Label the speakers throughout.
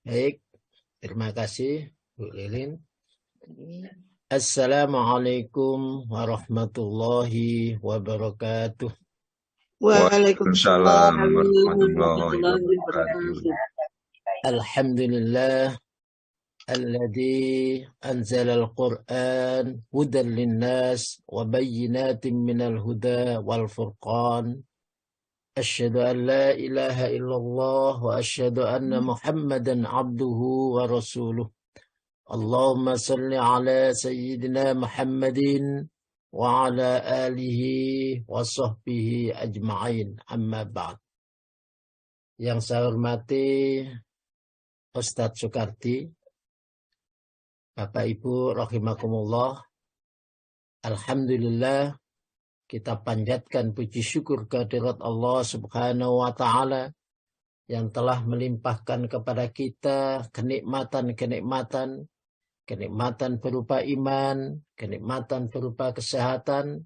Speaker 1: Baik, terima kasih Bu Lilin. Assalamualaikum warahmatullahi wabarakatuh.
Speaker 2: Waalaikumsalam
Speaker 3: warahmatullahi
Speaker 2: warahmatullahi wabarakatuh.
Speaker 1: Alhamdulillah alladzi anzala al-Qur'an hudan linnas wa bayyinatin minal huda wal furqan. Asyhadu an la ilaha illallah wa asyhadu anna Muhammadan abduhu wa rasuluh. Allahumma salli ala sayyidina Muhammadin wa ala alihi wa sahbihi ajma'in. Amma ba'd. Yang saya hormati Ustadz Soekardi, Bapak Ibu rahimakumullah. Alhamdulillah, kita panjatkan puji syukur kehadirat Allah Subhanahu wa taala yang telah melimpahkan kepada kita kenikmatan berupa iman, kenikmatan berupa kesehatan,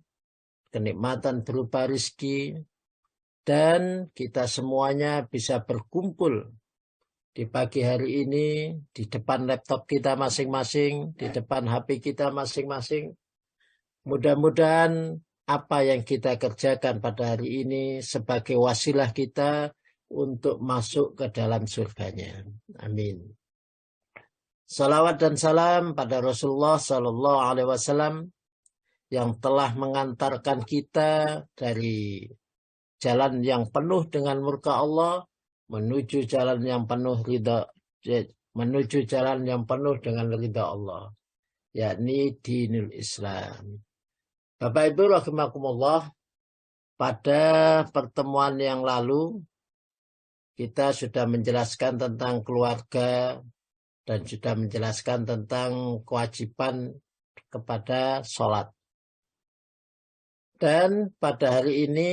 Speaker 1: kenikmatan berupa rizki, dan kita semuanya bisa berkumpul di pagi hari ini di depan laptop kita masing-masing, di depan HP kita masing-masing. Mudah-mudahan apa yang kita kerjakan pada hari ini sebagai wasilah kita untuk masuk ke dalam surganya. Amin. Salawat dan salam pada Rasulullah Sallallahu Alaihi Wasallam yang telah mengantarkan kita dari jalan yang penuh dengan murka Allah menuju jalan yang penuh dengan ridha Allah, yakni dinul Islam. Bapak Ibu rahimakumullah, pada pertemuan yang lalu kita sudah menjelaskan tentang keluarga dan sudah menjelaskan tentang kewajiban kepada sholat. Dan pada hari ini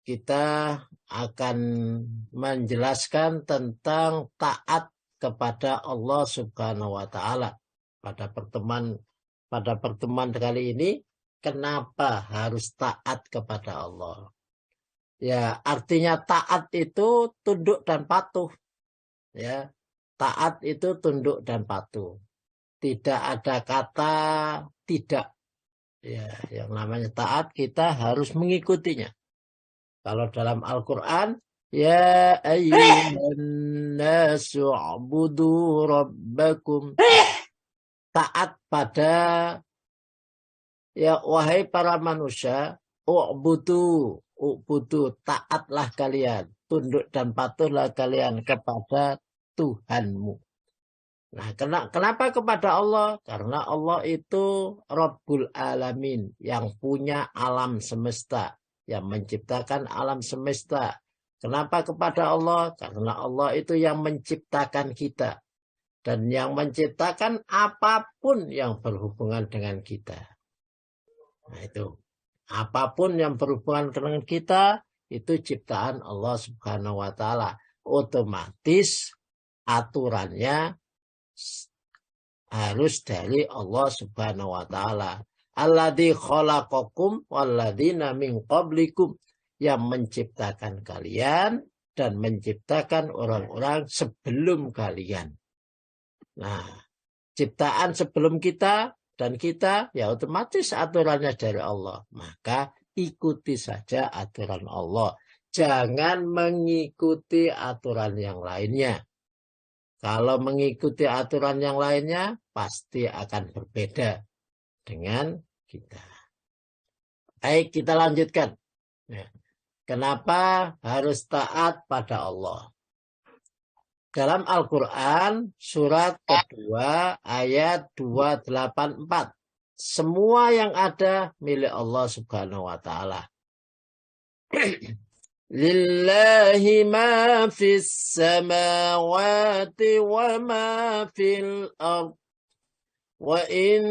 Speaker 1: kita akan menjelaskan tentang taat kepada Allah Subhanahu wa taala. Pada pertemuan kali ini, kenapa harus taat kepada Allah? Ya, artinya taat itu tunduk dan patuh. Ya, taat itu tunduk dan patuh. Tidak ada kata tidak. Ya, yang namanya taat kita harus mengikutinya. Kalau dalam Al-Quran, ya ayyuhan nasu u'budu rabbakum. Taat pada, ya wahai para manusia, u'budu, taatlah kalian, tunduk dan patuhlah kalian kepada Tuhanmu. Nah, kenapa kepada Allah? Karena Allah itu Rabbul Alamin, yang punya alam semesta, yang menciptakan alam semesta. Kenapa kepada Allah? Karena Allah itu yang menciptakan kita. Dan yang menciptakan apapun yang berhubungan dengan kita. Nah itu. Apapun yang berhubungan dengan kita, itu ciptaan Allah Subhanahu wa ta'ala. Otomatis aturannya harus dari Allah Subhanahu wa ta'ala. Alladzi khalaqakum walladzina min qablikum, yang menciptakan kalian dan menciptakan orang-orang sebelum kalian. Nah, ciptaan sebelum kita dan kita, ya otomatis aturannya dari Allah. Maka ikuti saja aturan Allah. Jangan mengikuti aturan yang lainnya. Kalau mengikuti aturan yang lainnya, pasti akan berbeda dengan kita. Baik, kita lanjutkan. Ya. Kenapa harus taat pada Allah? Dalam Al-Quran, surat kedua, ayat 284. Semua yang ada milik Allah Subhanahu wa ta'ala. Lillahi ma fis samawati wa ma fil ardh. Wa in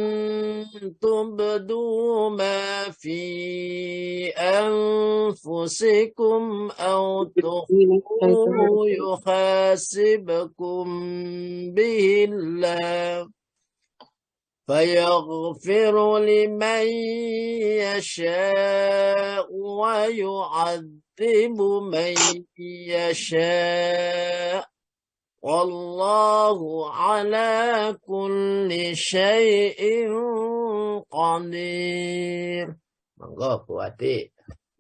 Speaker 1: tubdu ma fi anfusikum aw tukhfuhu yuhasibkum bihillah fayaghfiru liman yasha'u wa yu'adzibu man yasha'u Wallahu ala kulli syai'in qadir. Monggo Bu Ati.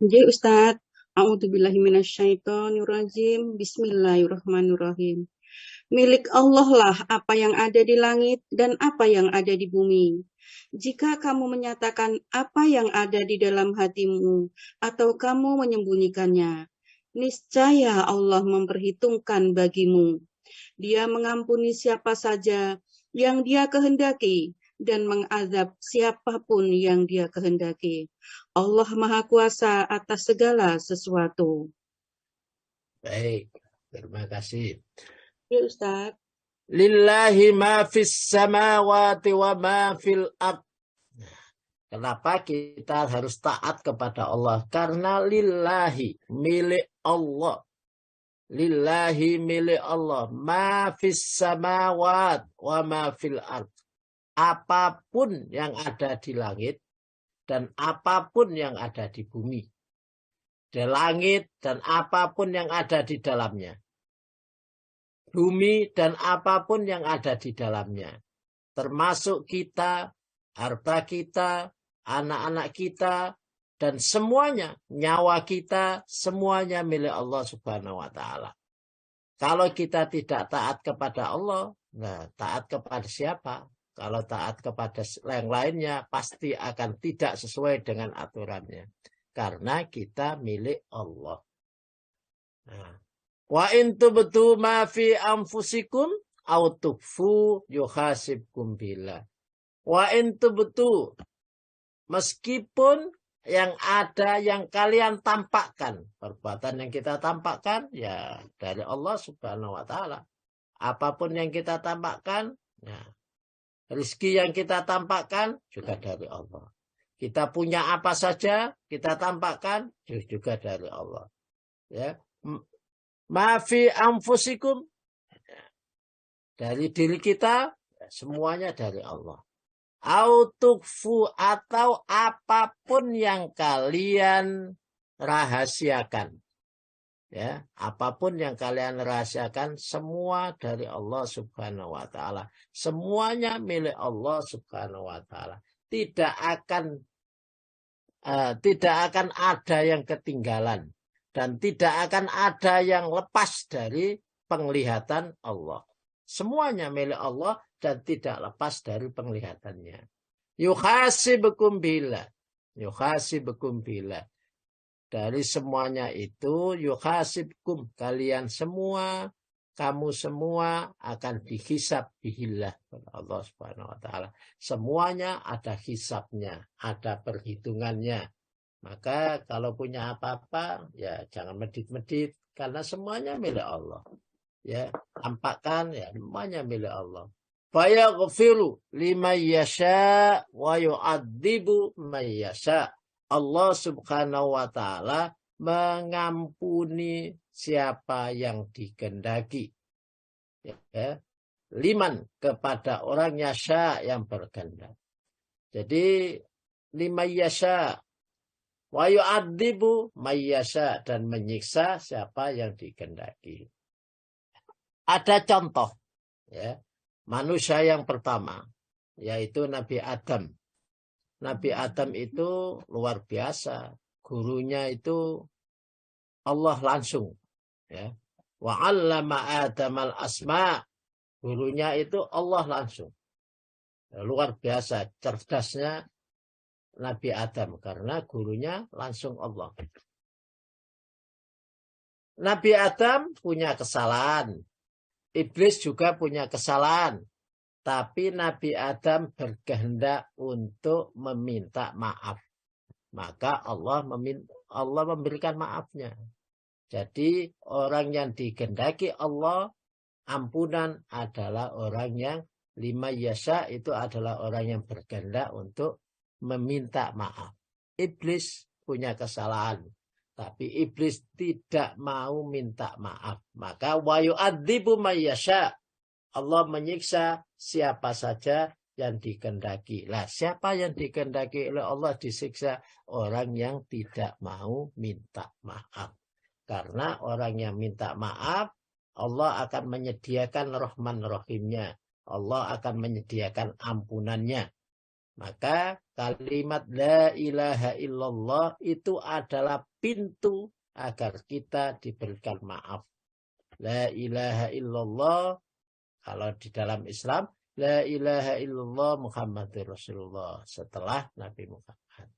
Speaker 2: Nggih Ustaz. A'udzubillahi minasyaitonirrajim. Bismillahirrahmanirrahim. Milik Allah lah apa yang ada di langit dan apa yang ada di bumi. Jika kamu menyatakan apa yang ada di dalam hatimu atau kamu menyembunyikannya, niscaya Allah memperhitungkan bagimu. Dia mengampuni siapa saja yang Dia kehendaki dan mengazab siapapun yang Dia kehendaki. Allah Maha Kuasa atas segala sesuatu.
Speaker 1: Baik, terima kasih.
Speaker 2: Ya Ustaz.
Speaker 1: Lillahi ma fis samawati wa ma fil ard. Kenapa kita harus taat kepada Allah? Karena lillahi, milik Allah. Lillahi, milik Allah. Ma fis samawat wa ma fil ard. Apapun yang ada di langit dan apapun yang ada di bumi. Di langit dan apapun yang ada di dalamnya. Bumi dan apapun yang ada di dalamnya. Termasuk kita, harta kita, anak-anak kita, dan semuanya, nyawa kita, semuanya milik Allah Subhanahu wa Ta'ala. Kalau kita tidak taat kepada Allah, nah taat kepada siapa? Kalau taat kepada yang lainnya, pasti akan tidak sesuai dengan aturannya. Karena kita milik Allah. Nah, wa in tubtu ma fi anfusikum aw tukfu yuhasibkum billah. Wa in tubtu, meskipun yang ada yang kalian tampakkan, perbuatan yang kita tampakkan ya dari Allah Subhanahu wa Ta'ala. Apapun yang kita tampakkan, ya, rezeki yang kita tampakkan juga dari Allah. Kita punya apa saja kita tampakkan juga dari Allah. Ya, ma fi anfusikum, dari diri kita semuanya dari Allah. Autukfu, atau apapun yang kalian rahasiakan. Ya, apapun yang kalian rahasiakan semua dari Allah Subhanahu wa Ta'ala. Semuanya milik Allah Subhanahu wa Ta'ala. Tidak akan ada yang ketinggalan dan tidak akan ada yang lepas dari penglihatan Allah. Semuanya milik Allah dan tidak lepas dari penglihatannya. Yuhasibukum billah. Yuhasibukum billah. Dari semuanya itu yuhasibkum, kalian semua, kamu semua akan dihisab bihillah oleh Allah Subhanahu wa Ta'ala. Semuanya ada hisabnya, ada perhitungannya. Maka kalau punya apa-apa ya jangan medit-medit karena semuanya milik Allah. Ya, tampakkan ya semuanya milik Allah. Fayaghfiru liman yasha wa yu'adzibu man yasha. Allah Subhanahu wa Ta'ala mengampuni siapa yang dikehendaki. Ya, liman, kepada orang yasha yang berkehendak. Jadi liman yasha wa yu'adzibu man yasha, dan menyiksa siapa yang dikehendaki. Ada contoh ya, manusia yang pertama yaitu Nabi Adam. Nabi Adam itu luar biasa. Gurunya itu Allah langsung. Ya. Wa 'allama Adamal asma. Gurunya itu Allah langsung. Ya, luar biasa cerdasnya Nabi Adam karena gurunya langsung Allah. Nabi Adam punya kesalahan. Iblis juga punya kesalahan. Tapi Nabi Adam berkehendak untuk meminta maaf. Maka Allah memberikan maafnya. Jadi orang yang dikehendaki Allah ampunan adalah orang yang lima yasa, itu adalah orang yang berkehendak untuk meminta maaf. Iblis punya kesalahan. Tapi iblis tidak mau minta maaf. Maka wa yu'adzibu man yasha. Allah menyiksa siapa saja yang dikehendaki. Lah, siapa yang dikehendaki oleh Allah disiksa? Orang yang tidak mau minta maaf. Karena orang yang minta maaf, Allah akan menyediakan Rahman Rahimnya. Allah akan menyediakan ampunannya. Maka kalimat la ilaha illallah itu adalah pintu agar kita diberikan maaf. La ilaha illallah, kalau di dalam Islam, la ilaha illallah Muhammadur Rasulullah setelah Nabi Muhammad.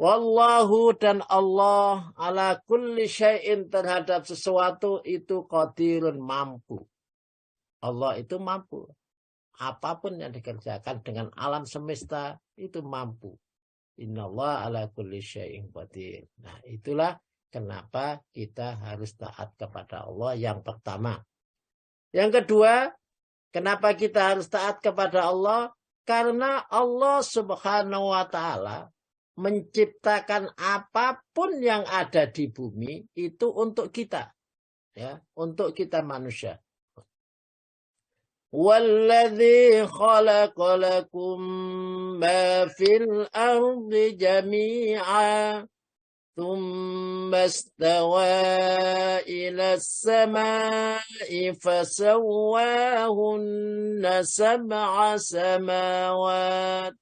Speaker 1: Wallahu, dan Allah ala kulli syai'in, terhadap sesuatu itu qadirun, mampu. Allah itu mampu. Apapun yang dikerjakan dengan alam semesta itu mampu. Innallaha ala kulli syai'in qadir. Nah, itulah kenapa kita harus taat kepada Allah yang pertama. Yang kedua, kenapa kita harus taat kepada Allah? Karena Allah Subhanahu wa ta'ala menciptakan apapun yang ada di bumi itu untuk kita. Ya, untuk kita manusia. Walladzi khalaqa lakum ma fil ardi jami'a thumma istawa ila as-sama'i fasawwahunna sab'a samawat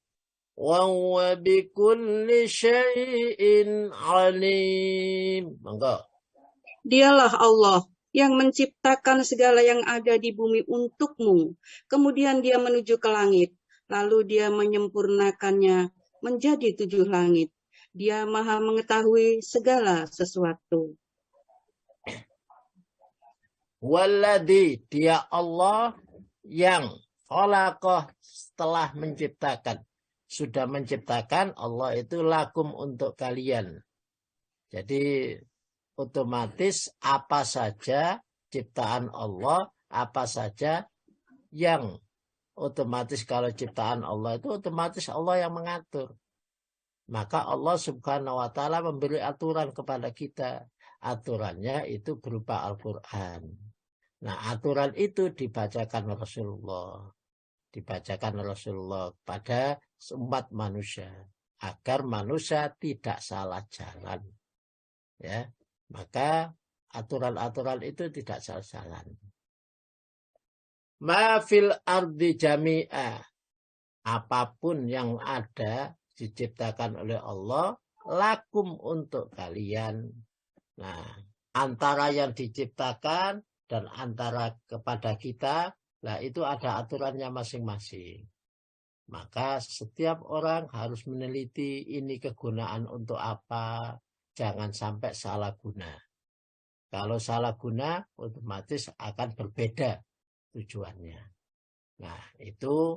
Speaker 1: wa huwa bikulli syai'in alim. Monggo.
Speaker 2: Dialah Allah yang menciptakan segala yang ada di bumi untukmu. Kemudian dia menuju ke langit. Lalu dia menyempurnakannya menjadi 7 langit. Dia maha mengetahui segala sesuatu.
Speaker 1: Walladzi, dia Allah yang khalaqah, setelah menciptakan. Sudah menciptakan, Allah itu lakum, untuk kalian. Jadi otomatis apa saja ciptaan Allah, apa saja yang otomatis, kalau ciptaan Allah itu otomatis Allah yang mengatur. Maka Allah Subhanahu wa ta'ala memberi aturan kepada kita. Aturannya itu berupa Al-Quran. Nah, aturan itu dibacakan Rasulullah. Dibacakan Rasulullah pada umat manusia. Agar manusia tidak salah jalan. Ya. Maka aturan-aturan itu tidak salah jalan. Ma fil ardi jami'a, apapun yang ada diciptakan oleh Allah, lakum, untuk kalian. Nah, antara yang diciptakan dan antara kepada kita, lah itu ada aturannya masing-masing. Maka setiap orang harus meneliti ini kegunaan untuk apa. Jangan sampai salah guna. Kalau salah guna, otomatis akan berbeda tujuannya. Nah, itu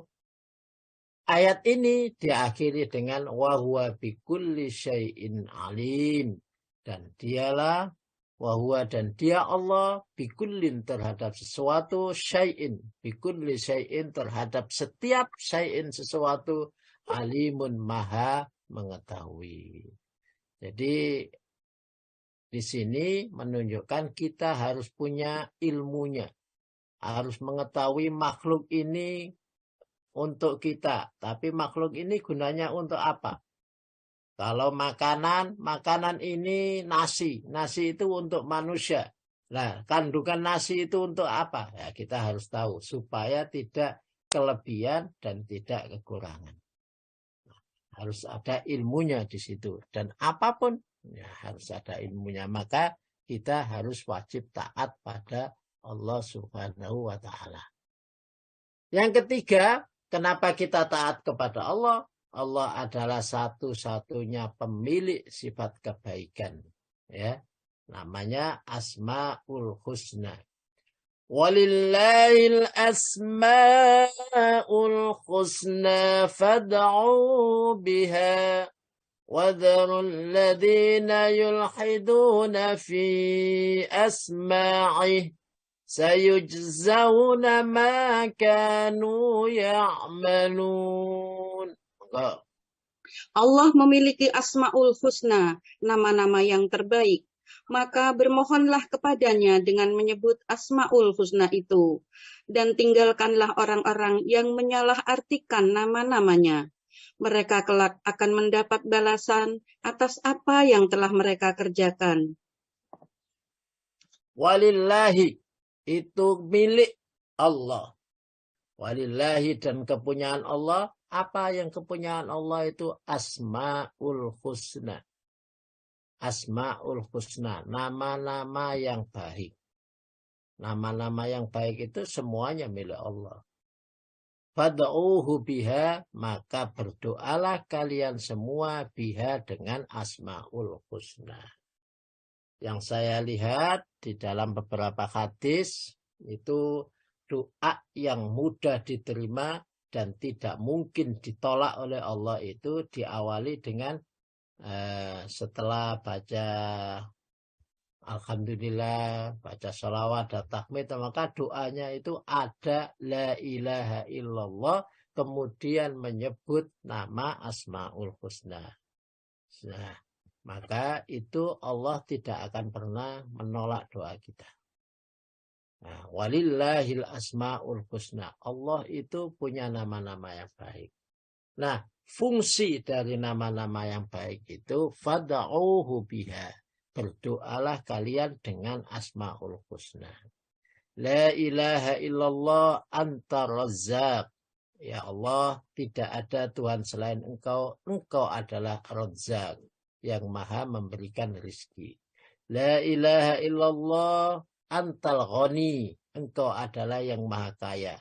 Speaker 1: ayat ini diakhiri dengan wa huwa bikulli syai'in alim. Dan dialah, wa huwa, dan dia Allah, bikullin, terhadap sesuatu, syai'in, bikulli syai'in, terhadap setiap syai'in, sesuatu, alimun, maha mengetahui. Jadi di sini menunjukkan kita harus punya ilmunya. Harus mengetahui makhluk ini untuk kita. Tapi makhluk ini gunanya untuk apa? Kalau makanan ini nasi. Nasi itu untuk manusia. Nah, kandungan nasi itu untuk apa? Ya, kita harus tahu supaya tidak kelebihan dan tidak kekurangan. Harus ada ilmunya di situ. Dan apapun ya, harus ada ilmunya. Maka kita harus wajib taat pada Allah Subhanahu wa ta'ala. Yang ketiga, kenapa kita taat kepada Allah? Allah adalah satu-satunya pemilik sifat kebaikan. Ya, namanya Asmaul Husna. Walillahil asma'ul husna fad'u biha wadharul ladhina yulhiduna fi asma'ih sayujzawna ma kanu ya'malun.
Speaker 2: Allah memiliki Asmaul Husna, nama-nama yang terbaik. Maka bermohonlah kepadanya dengan menyebut Asmaul Husna itu. Dan tinggalkanlah orang-orang yang menyalahartikan nama-namanya. Mereka kelak akan mendapat balasan atas apa yang telah mereka kerjakan.
Speaker 1: Walillahi, itu milik Allah. Walillahi, dan kepunyaan Allah. Apa yang kepunyaan Allah itu? Asmaul husna. Asmaul husna, nama-nama yang baik. Nama-nama yang baik itu semuanya milik Allah. Fad'uhu biha, maka berdoalah kalian semua biha dengan asmaul husna. Yang saya lihat di dalam beberapa hadis itu doa yang mudah diterima dan tidak mungkin ditolak oleh Allah itu diawali dengan setelah baca alhamdulillah, baca sholawat dan tahmid, maka doanya itu ada la ilaha illallah, kemudian menyebut nama asmaul husna. Nah, maka itu Allah tidak akan pernah menolak doa kita. Nah, walillahil asmaul husna. Allah itu punya nama-nama yang baik. Nah, fungsi dari nama-nama yang baik itu fad'uhu biha. Berdoalah kalian dengan asmaul husna. La ilaha illallah anta razzaq. Ya Allah, tidak ada Tuhan selain Engkau. Engkau adalah Razzaq, yang maha memberikan rezeki. La ilaha illallah antal ghani. Engkau adalah yang maha kaya.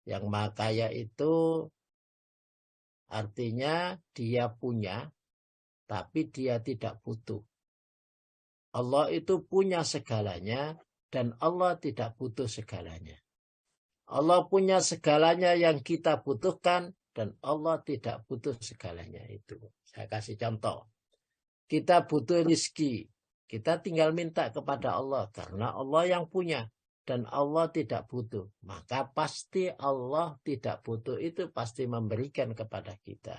Speaker 1: Yang maha kaya itu artinya dia punya, tapi dia tidak butuh. Allah itu punya segalanya, dan Allah tidak butuh segalanya. Allah punya segalanya yang kita butuhkan, dan Allah tidak butuh segalanya itu. Saya kasih contoh. Kita butuh rezeki. Kita tinggal minta kepada Allah, karena Allah yang punya. Dan Allah tidak butuh. Maka pasti Allah tidak butuh itu pasti memberikan kepada kita.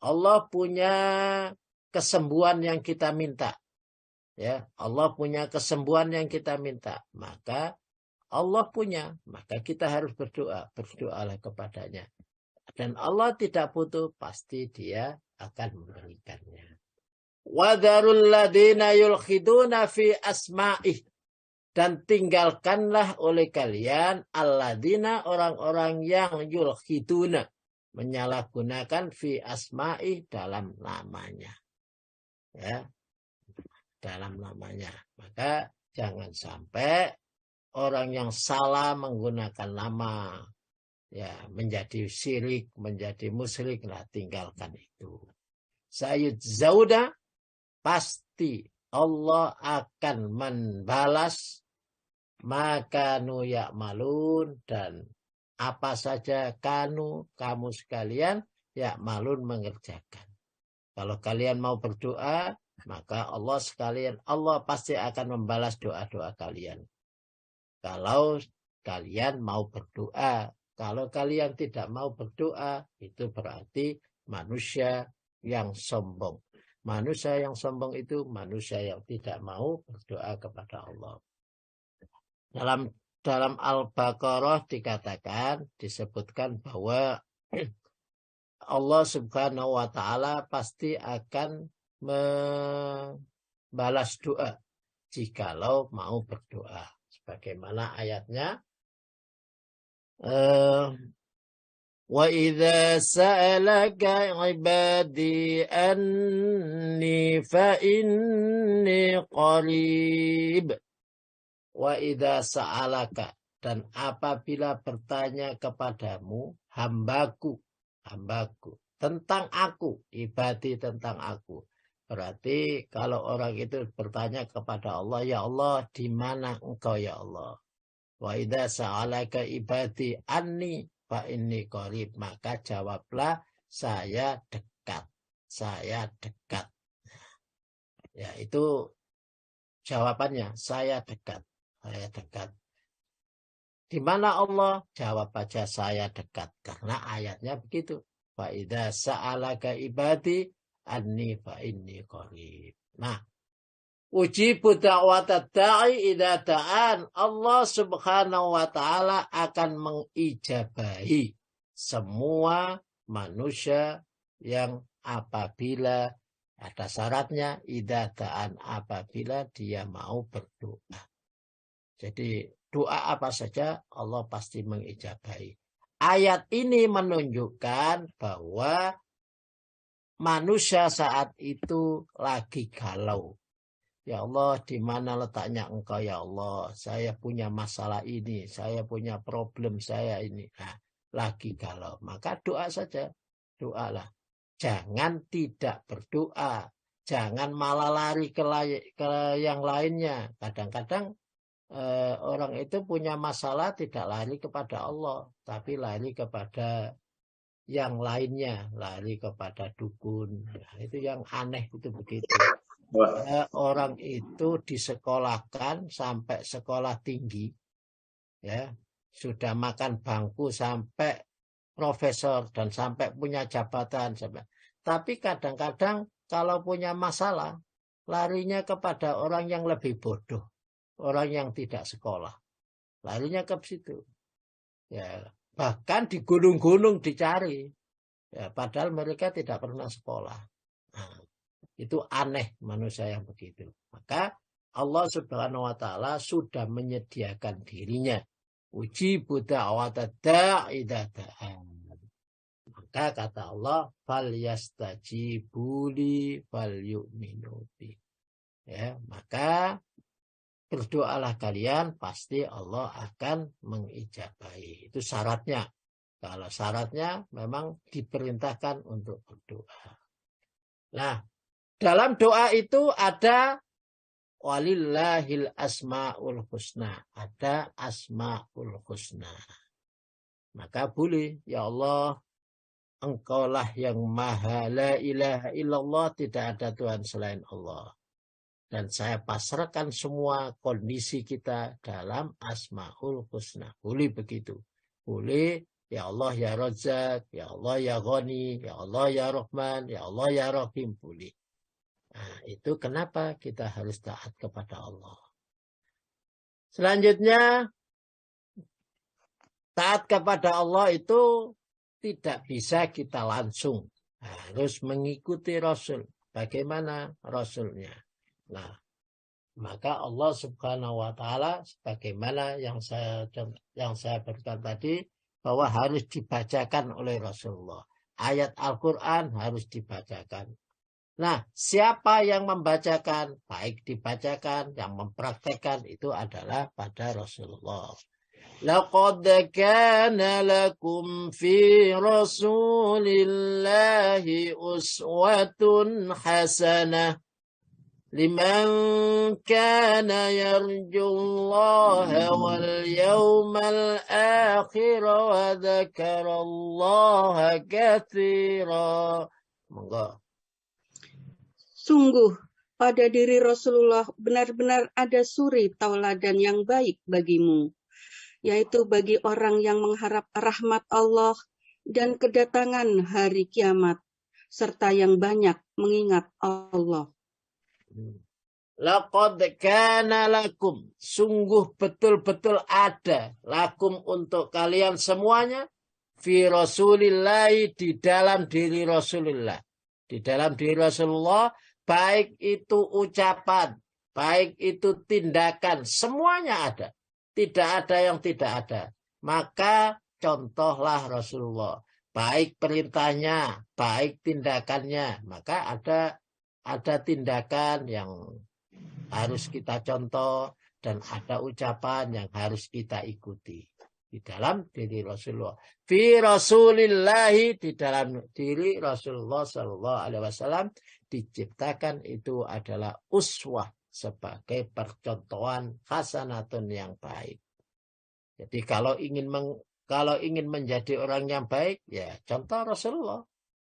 Speaker 1: Allah punya kesembuhan yang kita minta. Ya, Allah punya kesembuhan yang kita minta. Maka Allah punya, maka kita harus berdoa. Berdoalah kepadanya. Dan Allah tidak butuh, pasti dia akan memberikannya. Wadharul ladina yulkhiduna fi asma'ih. Dan tinggalkanlah oleh kalian alladina, orang-orang yang yulkhiduna, menyalahgunakan fi asma'ih, dalam namanya. Ya, dalam namanya. Maka jangan sampai orang yang salah menggunakan nama, ya, menjadi syirik, menjadi musyrik, lah tinggalkan itu. Sayyid Zauda, pasti Allah akan membalas maka nu ya'malun, dan apa saja kamu sekalian ya'malun, mengerjakan. Kalau kalian mau berdoa, maka Allah pasti akan membalas doa-doa kalian. Kalau kalian mau berdoa, kalau kalian tidak mau berdoa, itu berarti manusia yang sombong. Manusia yang sombong itu manusia yang tidak mau berdoa kepada Allah. Dalam Al-Baqarah disebutkan bahwa Allah Subhanahu wa Ta'ala pasti akan membalas doa jikalau mau berdoa. Sebagaimana ayatnya, wa idza sa'alaka 'ibadi anni fa inni qarib. Wa idza sa'alaka, dan apabila bertanya kepadamu hambaku tentang aku, ibadi tentang aku. Berarti kalau orang itu bertanya kepada Allah, ya Allah, di mana engkau ya Allah? Wa idza sa'alaka ibadi anni fa inni qarib, maka jawablah saya dekat. Saya dekat. Ya, itu jawabannya, saya dekat. Saya dekat. Di mana Allah? Jawab aja saya dekat, karena ayatnya begitu. Fa idza sa'alaka ibadi anni fa inni qarib. Nah, ujibu da'watad da'i idza da'an. Allah Subhanahu wa Ta'ala akan mengijabahi semua manusia yang apabila ada syaratnya, idza da'an, apabila dia mau berdoa. Jadi doa apa saja Allah pasti mengijabahi. Ayat ini menunjukkan bahwa manusia saat itu lagi galau. Ya Allah, di mana letaknya Engkau ya Allah? Saya punya masalah ini, saya punya problem saya ini. Nah, lagi galau. Maka doa saja, doalah. Jangan tidak berdoa. Jangan malah lari ke yang lainnya. Kadang-kadang orang itu punya masalah tidak lari kepada Allah, tapi lari kepada yang lainnya, lari kepada dukun. Nah, itu yang aneh itu begitu. Orang itu disekolahkan sampai sekolah tinggi, ya sudah makan bangku sampai profesor dan sampai punya jabatan, tapi kadang-kadang kalau punya masalah larinya kepada orang yang lebih bodoh, orang yang tidak sekolah, larinya ke situ. Ya, bahkan di gunung-gunung dicari, ya, padahal mereka tidak pernah sekolah. Nah, itu aneh manusia yang begitu. Maka Allah Subhanahu wa taala sudah menyediakan dirinya. Uji da'wata da'i idza da'an. Maka kata Allah, falyastajibu li falyu'minu bi. Ya, maka berdoalah kalian, pasti Allah akan mengijabahi. Itu syaratnya. Kalau syaratnya memang diperintahkan untuk berdoa. Nah, dalam doa itu ada walillahil asmaul husna. Ada asmaul husna. Maka boleh, ya Allah, Engkaulah yang maha la ilaha illallah, tidak ada Tuhan selain Allah. Dan saya pasrahkan semua kondisi kita dalam asmaul husna. Boleh begitu. Boleh, ya Allah ya Razzaq, ya Allah ya Ghani, ya Allah ya Rahman, ya Allah ya Rahim. Boleh. Nah, itu kenapa kita harus taat kepada Allah. Selanjutnya, taat kepada Allah itu tidak bisa kita langsung. Harus mengikuti Rasul. Bagaimana Rasulnya? Nah, maka Allah Subhanahu wa taala sebagaimana yang saya berikan tadi, bahwa harus dibacakan oleh Rasulullah. Ayat Al-Qur'an harus dibacakan. Nah, siapa yang membacakan, baik dibacakan, yang mempraktekkan itu adalah pada Rasulullah. Laqad kana lakum fi Rasulillahi uswatun hasanah liman kana yarjullaha wal yawmal akhir wa dzakarallaha katsira. Monggo.
Speaker 2: Sungguh, pada diri Rasulullah benar-benar ada suri tauladan yang baik bagimu, yaitu bagi orang yang mengharap rahmat Allah dan kedatangan hari kiamat, serta yang banyak mengingat Allah.
Speaker 1: Laqad kana lakum, sungguh betul-betul ada, lakum untuk kalian semuanya, fi Rasulillahi, di dalam diri Rasulullah. Di dalam diri Rasulullah, baik itu ucapan, baik itu tindakan, semuanya ada. Tidak ada yang tidak ada. Maka contohlah Rasulullah. Baik perintahnya, baik tindakannya. Maka ada tindakan yang harus kita contoh dan ada ucapan yang harus kita ikuti. Di dalam diri Rasulullah. Fi Rasulillahi, di dalam diri Rasulullah Sallallahu Alaihi Wasallam diciptakan itu adalah uswah, sebagai percontohan hasanatun yang baik. Jadi kalau ingin menjadi orang yang baik, ya contoh Rasulullah.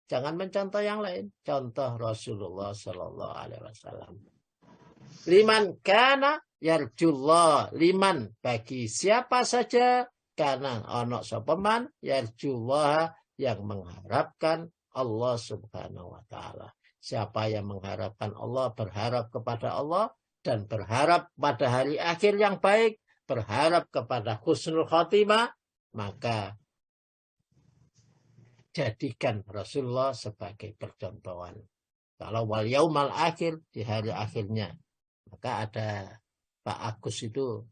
Speaker 1: Jangan mencontoh yang lain. Contoh Rasulullah Sallallahu Alaihi Wasallam. Liman kana yarjullah, liman bagi siapa saja, karena ono sopeman yarjullah, yang mengharapkan Allah Subhanahu wa taala. Siapa yang mengharapkan Allah, berharap kepada Allah dan berharap pada hari akhir yang baik, berharap kepada husnul khotimah, maka jadikan Rasulullah sebagai percontohan. Kalau wal yaumal akhir, di hari akhirnya, maka ada Pak Agus itu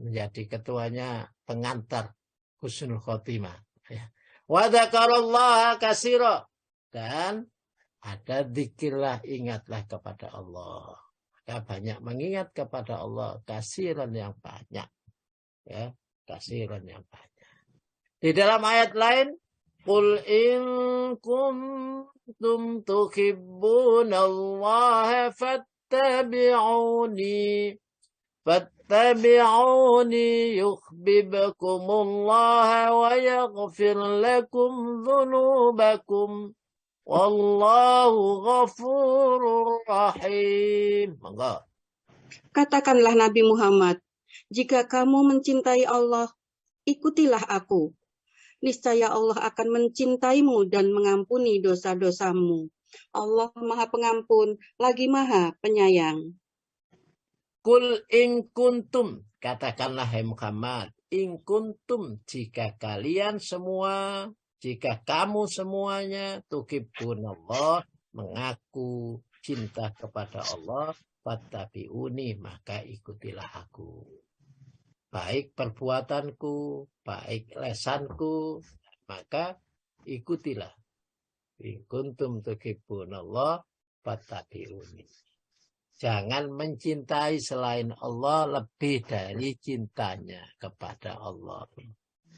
Speaker 1: menjadi ketuanya pengantar husnul khotimah. Ya. Wa dzakarallaha katsira, dan ada zikirlah, ingatlah kepada Allah. Maka banyak mengingat kepada Allah, kasiran yang banyak. Ya, kasiran yang banyak. Di dalam ayat lain, qul in kuntum tuhibbunallaha fattabi'uni yuhibbukumullah wa yaghfir lakum dzunubakum wallahu ghafurur rahim. Monggo.
Speaker 2: Katakanlah Nabi Muhammad, jika kamu mencintai Allah, ikutilah aku. Niscaya Allah akan mencintaimu dan mengampuni dosa-dosamu. Allah Maha Pengampun, lagi Maha Penyayang.
Speaker 1: Kul in kuntum, katakanlah hai Muhammad, in kuntum, jika kalian semua, jika kamu semuanya tuhibbunallah, mengaku cinta kepada Allah, fattabi'uni, maka ikutilah aku. Baik perbuatanku, baik lesanku, maka ikutilah. In kuntum tuhibbunallah fattabi'uni. Jangan mencintai selain Allah lebih dari cintanya kepada Allah.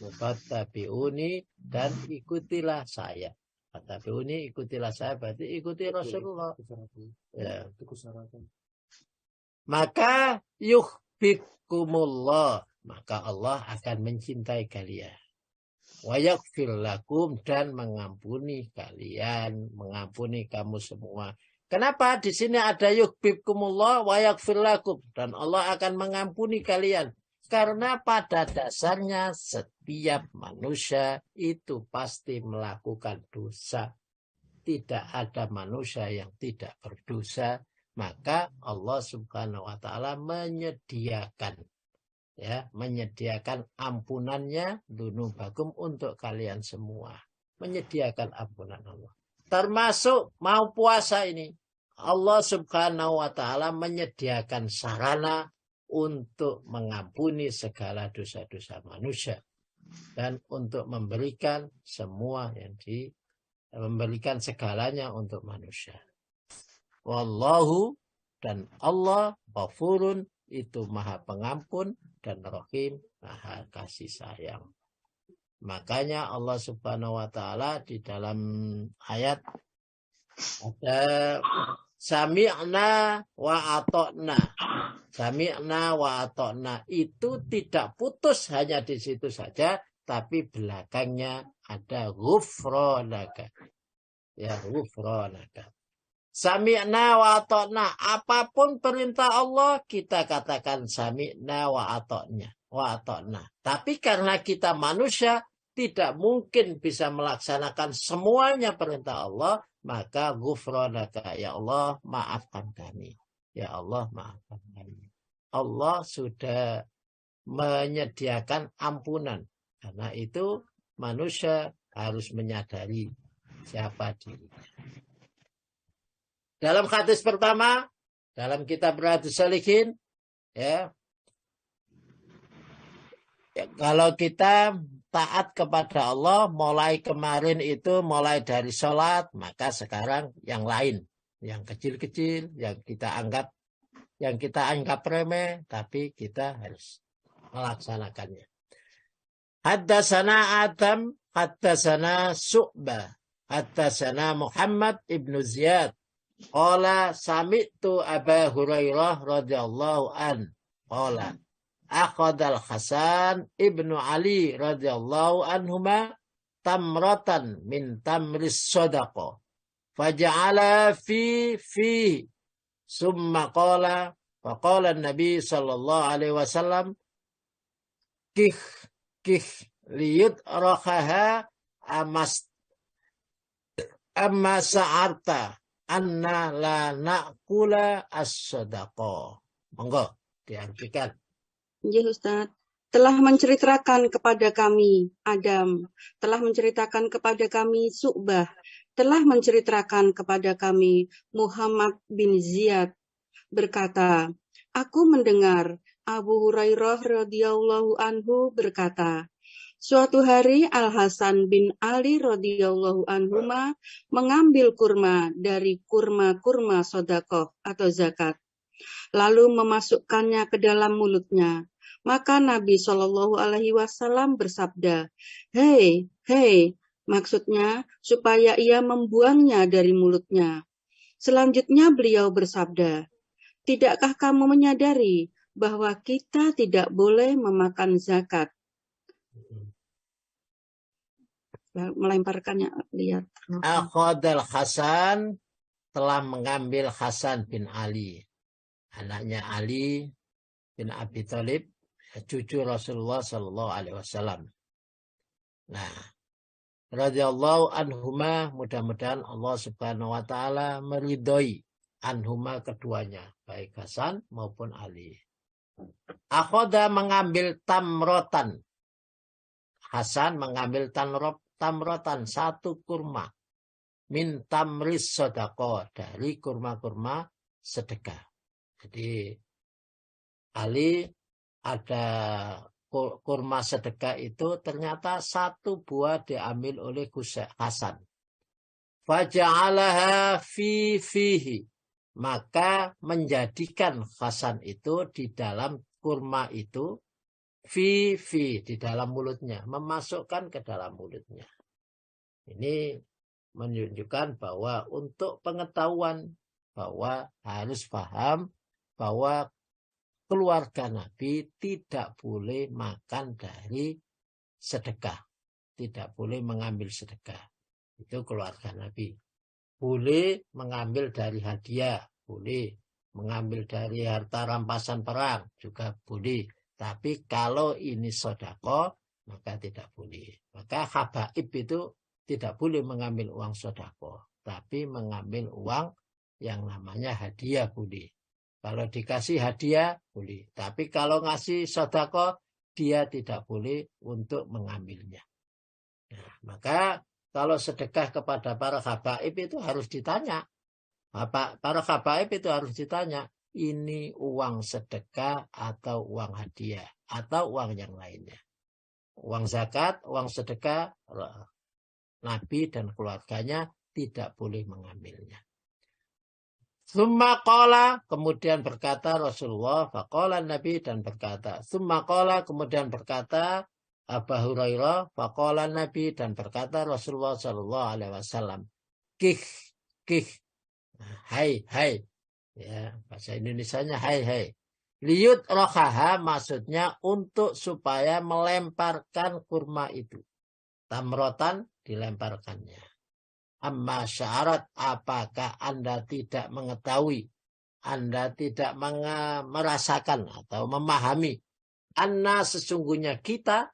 Speaker 1: Fattabi'uni, dan ikutilah saya. Fattabi'uni, ikutilah saya, berarti ikuti Rasulullah. Ya. Maka yuhibbukumullah, maka Allah akan mencintai kalian. Wa yaghfir lakum, dan mengampuni kalian, mengampuni kamu semua. Kenapa di sini ada yuhibbukumullah wa yaghfir lakum, dan Allah akan mengampuni kalian? Karena pada dasarnya setiap manusia itu pasti melakukan dosa. Tidak ada manusia yang tidak berdosa. Maka Allah Subhanahu wa taala menyediakan ampunannya dunubakum untuk kalian semua. Menyediakan ampunan Allah. Termasuk mau puasa ini. Allah Subhanahu wa taala menyediakan sarana untuk mengampuni segala dosa-dosa manusia dan untuk memberikan memberikan segalanya untuk manusia. Wallahu, dan Allah ghafurun, itu maha pengampun, dan rahim, maha kasih sayang. Makanya Allah Subhanahu wa taala di dalam ayat ada sami'na wa ata'na. Sami'na wa ata'na itu tidak putus hanya di situ saja, tapi belakangnya ada ghufranaka. Ya, ghufranaka. Sami'na wa ata'na, apapun perintah Allah kita katakan sami'na wa ata'na. Tapi karena kita manusia tidak mungkin bisa melaksanakan semuanya perintah Allah, maka ghufranaka, ya Allah maafkan kami. Ya Allah maafkan kami. Allah sudah menyediakan ampunan. Karena itu manusia harus menyadari siapa dirinya. Dalam hadis pertama, dalam kitab Riyadhus Shalihin, kalau kita taat kepada Allah, mulai kemarin itu, mulai dari sholat, maka sekarang yang lain, yang kecil-kecil, yang kita anggap remeh, tapi kita harus melaksanakannya. Haddatsana Adam, haddatsana Syu'bah, haddatsana Muhammad ibnu Ziyad. Qala sami'tu Aba Hurairah radhiyallahu an. Qala akhadal Hasan ibnu Ali radhiyallahu anhuma tamratan min tamris sadaqah. Faja'ala fi summa qala faqala an-nabi sallallahu alaihi wasallam kih liyudrakaha amma sa'arta anna la na'kula as-sadaqah. Monggo diartikan.
Speaker 2: Ya Ustaz. Telah menceritakan kepada kami Adam, telah menceritakan kepada kami Syu'bah, telah menceritakan kepada kami Muhammad bin Ziyad berkata, aku mendengar Abu Hurairah radhiyallahu anhu berkata, suatu hari Al-Hasan bin Ali radhiyallahu anhuma mengambil kurma dari kurma-kurma sodakoh atau zakat, lalu memasukkannya ke dalam mulutnya. Maka Nabi Shallallahu Alaihi Wasallam bersabda, "Hei, hei," maksudnya supaya ia membuangnya dari mulutnya. Selanjutnya beliau bersabda, tidakkah kamu menyadari bahwa kita tidak boleh memakan zakat? Melemparkannya, lihat.
Speaker 1: Akhadal Hasan telah mengambil Hasan bin Ali, anaknya Ali bin Abi Thalib, cucu Rasulullah Sallallahu Alaihi Wasallam. Nah, radhiyallahu anhuma, mudah-mudahan Allah Subhanahu Wa Taala meridhoi anhuma keduanya, baik Hasan maupun Ali. Akhoda mengambil tamrotan. Hasan mengambil tamrotan, satu kurma. Min tamris sodako, dari kurma-kurma sedekah. Jadi Ali ada kurma sedekah itu ternyata satu buah diambil oleh Hasan. Faja'alaha fihi. Maka menjadikan Hasan itu di dalam kurma itu di dalam mulutnya, memasukkan ke dalam mulutnya. Ini menunjukkan bahwa untuk pengetahuan bahwa harus paham bahwa keluarga Nabi tidak boleh makan dari sedekah, tidak boleh mengambil sedekah. Itu keluarga Nabi. Boleh mengambil dari hadiah, boleh mengambil dari harta rampasan perang, juga boleh. Tapi kalau ini sodako, maka tidak boleh. Maka habaib itu tidak boleh mengambil uang sodako, tapi mengambil uang yang namanya hadiah boleh. Kalau dikasih hadiah, boleh. Tapi kalau ngasih sodako, dia tidak boleh untuk mengambilnya. Nah, maka kalau sedekah kepada para habaib itu harus ditanya. Para habaib itu harus ditanya, ini uang sedekah atau uang hadiah, atau uang yang lainnya. Uang zakat, uang sedekah, Nabi dan keluarganya tidak boleh mengambilnya. Summa qala, kemudian berkata Rasulullah, faqala Nabi, dan berkata. Summa qala, kemudian berkata Abu Hurairah, faqala Nabi, dan berkata Rasulullah sallallahu alaihi wasallam, kih, hai, ya, bahasa Indonesianya hai. Liyut rohaha, maksudnya untuk supaya melemparkan kurma itu. Tamrotan, dilemparkannya. Amma syarat, apakah Anda tidak mengetahui, Anda tidak merasakan atau memahami, anna sesungguhnya kita,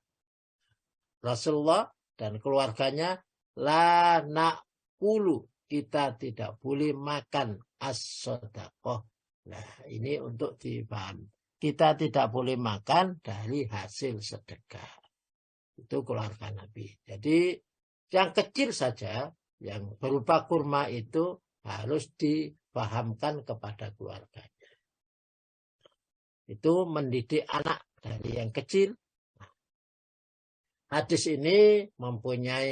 Speaker 1: Rasulullah dan keluarganya, la na'kulu, kita tidak boleh makan as-sodaqoh. Nah, ini untuk dipahami. Kita tidak boleh makan dari hasil sedekah. Itu keluarga Nabi. Jadi yang kecil saja, yang berupa kurma itu harus dipahamkan kepada keluarganya. Itu mendidik anak dari yang kecil. Hadis ini mempunyai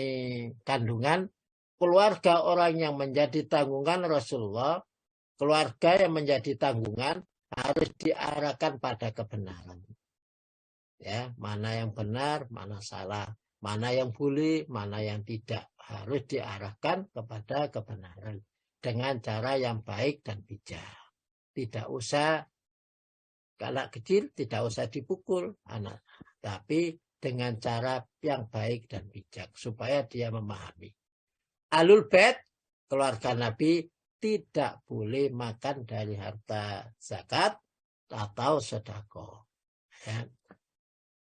Speaker 1: kandungan keluarga orang yang menjadi tanggungan Rasulullah, keluarga yang menjadi tanggungan harus diarahkan pada kebenaran. Ya, mana yang benar, mana salah, mana yang boleh, mana yang tidak, harus diarahkan kepada kebenaran dengan cara yang baik dan bijak. Tidak usah, anak kecil tidak usah dipukul anak, tapi dengan cara yang baik dan bijak supaya dia memahami. Ahlul Bait, keluarga Nabi, tidak boleh makan dari harta zakat atau sedekah. Ya.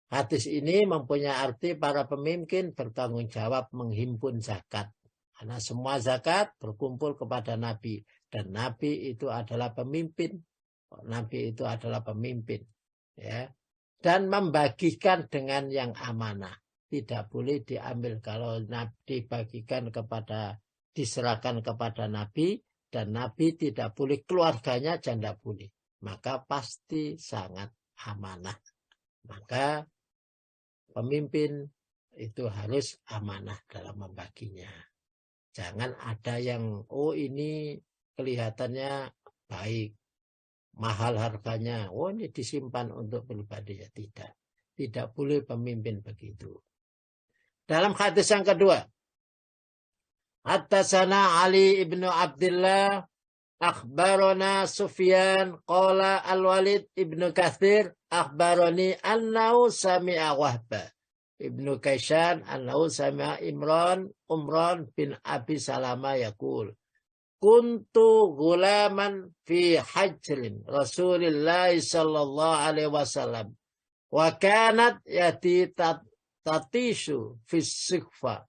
Speaker 1: Hadis ini mempunyai arti para pemimpin bertanggung jawab menghimpun zakat. Karena semua zakat berkumpul kepada Nabi. Dan Nabi itu adalah pemimpin. Nabi itu adalah pemimpin. Ya. Dan membagikan dengan yang amanah. Tidak boleh diambil kalau dibagikan kepada, diserahkan kepada Nabi. Dan Nabi tidak boleh, keluarganya tidak boleh. Maka pasti sangat amanah. Maka pemimpin itu harus amanah dalam membaginya. Jangan ada yang, oh ini kelihatannya baik, mahal harganya, oh ini disimpan untuk pribadi. Ya tidak. Tidak boleh pemimpin begitu. Dalam hadis yang kedua, Hattasana Ali ibnu Abdullah akhbarona Sufyan qala al-Walid ibnu Katsir akhbaroni annahu sami'a Wahba ibnu Kaisan annahu sami'a Umran bin Abi Salama yaqul kuntu gulaman fi hajrin Rasulillah sallallahu alaihi wasallam wa kanat yati tatishu fi sikhfa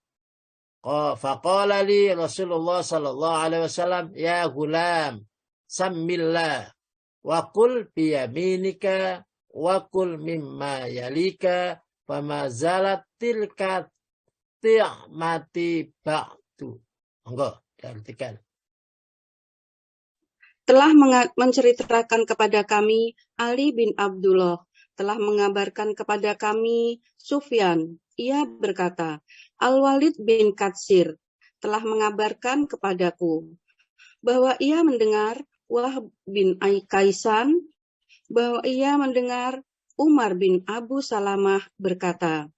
Speaker 1: faqala li Rasulullah sallallahu alaihi wasallam ya gulam sammillah wa qul bi yaminika wa qul mimma yalika fama zalat tilka ti'mati ba'du. Monggo diartikan.
Speaker 2: Telah menceritakan kepada kami Ali bin Abdullah, telah mengabarkan kepada kami Sufyan. Ia berkata, Al-Walid bin Katsir telah mengabarkan kepadaku bahwa ia mendengar Wahb bin Kaisan, bahwa ia mendengar Umar bin Abu Salamah berkata,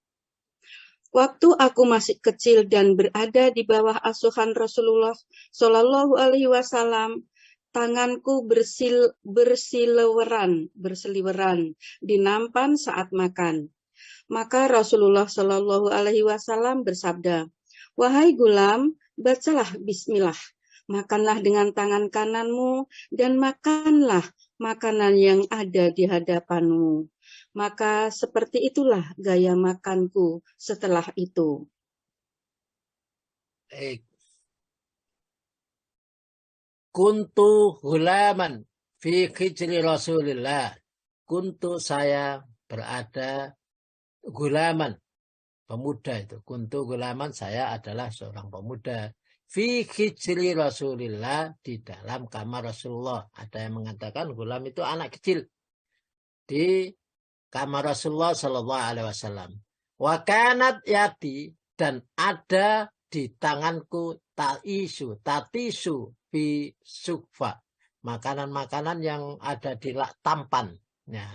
Speaker 2: waktu aku masih kecil dan berada di bawah asuhan Rasulullah Shallallahu Alaihi Wasallam, tanganku bersiliweran di nampan saat makan. Maka Rasulullah Shallallahu Alaihi Wasallam bersabda, wahai gulam, bacalah Bismillah, makanlah dengan tangan kananmu dan makanlah makanan yang ada di hadapanmu. Maka seperti itulah gaya makanku setelah itu.
Speaker 1: Kuntu hulaman fi hijri Rasulillah. Kuntu saya berada gulaman, pemuda itu. Kuntu gulaman, saya adalah seorang pemuda. Fi hijri Rasulillah, di dalam kamar Rasulullah. Ada yang mengatakan gulam itu anak kecil. Di kamar Rasulullah Sallallahu Alaihi Wasallam. Wa kanat yati, dan ada di tanganku tatisu fi sukfa, makanan-makanan yang ada di tampan. Ya.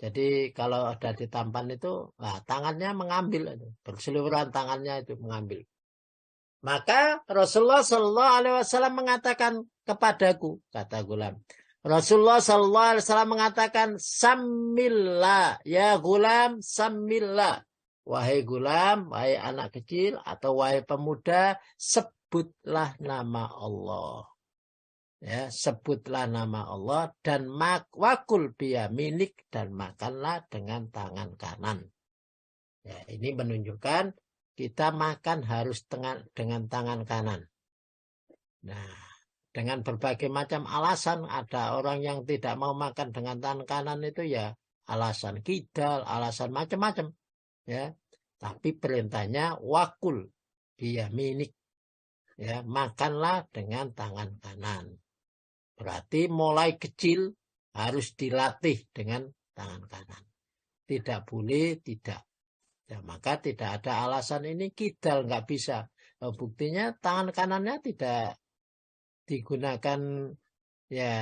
Speaker 1: Jadi kalau ada di tampan itu, tangannya mengambil, berseliweran tangannya itu mengambil. Maka Rasulullah Sallallahu Alaihi Wasallam mengatakan kepadaku, kata gulam. Rasulullah Sallallahu Alaihi Wasallam mengatakan, sammillah, ya gulam, sammillah. Wahai gulam, wahai anak kecil atau wahai pemuda, sebutlah nama Allah. Ya, sebutlah nama Allah dan wakul biyaminik, dan makanlah dengan tangan kanan. Ya, ini menunjukkan kita makan harus dengan tangan kanan. Nah, dengan berbagai macam alasan, ada orang yang tidak mau makan dengan tangan kanan itu ya alasan kidal, alasan macam-macam. Ya, tapi perintahnya wakul biyaminik. Ya, makanlah dengan tangan kanan. Berarti mulai kecil harus dilatih dengan tangan kanan. Tidak boleh tidak. Ya, maka tidak ada alasan ini kidal, nggak bisa. Buktinya tangan kanannya tidak digunakan, ya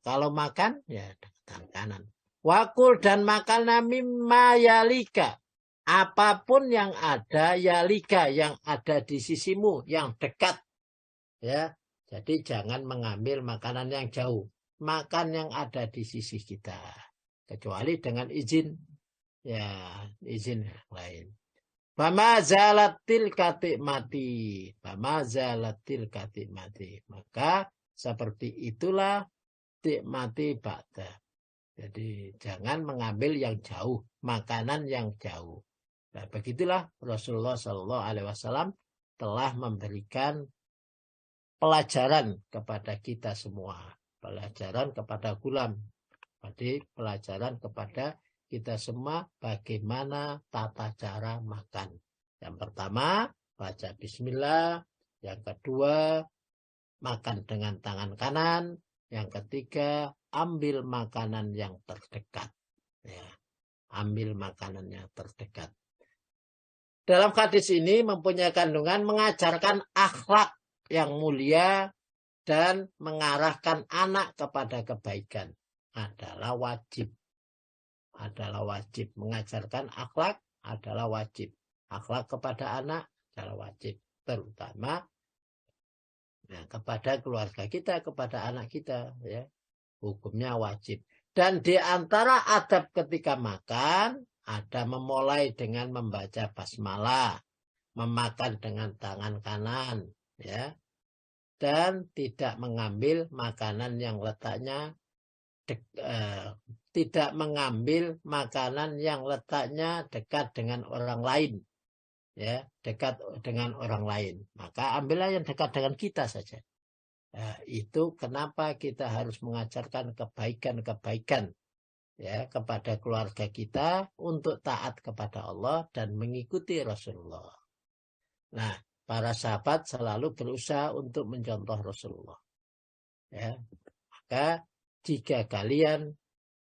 Speaker 1: kalau makan ya tangan kanan. Wakul, dan makanlah mimma yalika, apapun yang ada, yalika, yang ada di sisimu, yang dekat. Ya, jadi jangan mengambil makanan yang jauh. Makan yang ada di sisi kita. Kecuali dengan izin. Ya, izin lain. Bama zalatil katik mati. Bama zalatil katik mati. Maka seperti itulah tikmati ba'da. Jadi jangan mengambil yang jauh. Makanan yang jauh. Nah, begitulah Rasulullah SAW telah memberikan pelajaran kepada kita semua. Pelajaran kepada gulam. Jadi pelajaran kepada kita semua bagaimana tata cara makan. Yang pertama, baca bismillah. Yang kedua, makan dengan tangan kanan. Yang ketiga, ambil makanan yang terdekat. Ya, ambil makanannya terdekat. Dalam hadis ini mempunyai kandungan mengajarkan akhlak yang mulia dan mengarahkan anak kepada kebaikan. Adalah wajib. Mengajarkan akhlak adalah wajib. Akhlak kepada anak adalah wajib. Terutama kepada keluarga kita, kepada anak kita, ya, hukumnya wajib. Dan di antara adab ketika makan ada memulai dengan membaca basmalah, memakan dengan tangan kanan, ya, dan tidak mengambil makanan yang letaknya dekat dengan orang lain, ya, dekat dengan orang lain. Maka ambillah yang dekat dengan kita saja. Itu kenapa kita harus mengajarkan kebaikan-kebaikan, ya, kepada keluarga kita untuk taat kepada Allah dan mengikuti Rasulullah. Nah, para sahabat selalu berusaha untuk mencontoh Rasulullah. Ya, maka jika kalian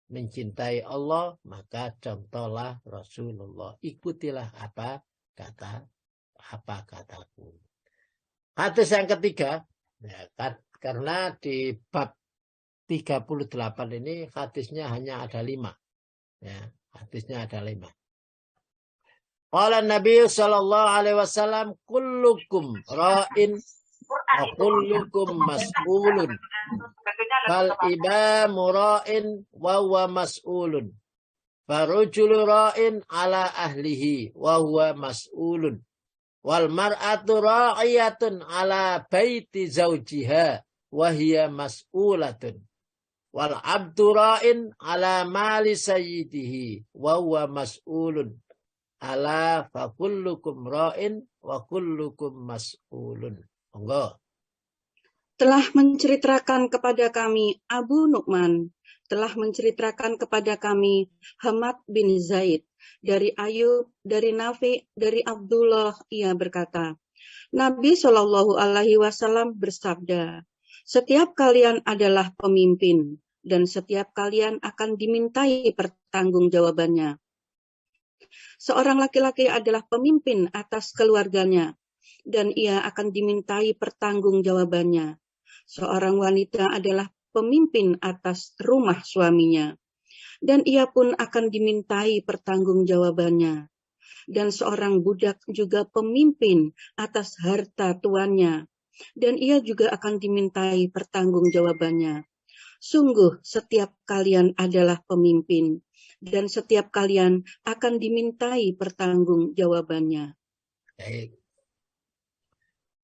Speaker 1: mencintai Allah, maka contohlah Rasulullah. Ikutilah apa kataku. Hadis yang ketiga, ya, karena di bab 38 ini hadisnya hanya ada 5. Ya, hadisnya ada 5. Qala Nabi sallallahu alaihi wasallam, kullukum ra'in wa kullukum mas'ulun. Fal imamu ra'in wa huwa mas'ulun. Farujulu ra'in ala ahlihi wa huwa mas'ulun. Wal mar'atu ra'iyatun ala baiti zawjiha wa hiya mas'ulatun. Wal abdu ra'in ala mali sayyidihi wa huwa mas'ulun. Ala fa kullukum ra'in wa kullukum mas'ulun. Monggo.
Speaker 2: Telah menceritakan kepada kami Abu Nu'man, telah menceritakan kepada kami Hamad bin Zaid, dari Ayub, dari Nafi, dari Abdullah, ia berkata, Nabi Shallallahu Alaihi Wasallam bersabda, setiap kalian adalah pemimpin, dan setiap kalian akan dimintai pertanggungjawabannya. Seorang laki-laki adalah pemimpin atas keluarganya, dan ia akan dimintai pertanggungjawabannya. Seorang wanita adalah pemimpin atas rumah suaminya, dan ia pun akan dimintai pertanggungjawabannya. Dan seorang budak juga pemimpin atas harta tuannya, dan ia juga akan dimintai pertanggungjawabannya. Sungguh setiap kalian adalah pemimpin, dan setiap kalian akan dimintai pertanggungjawabannya.
Speaker 1: Baik.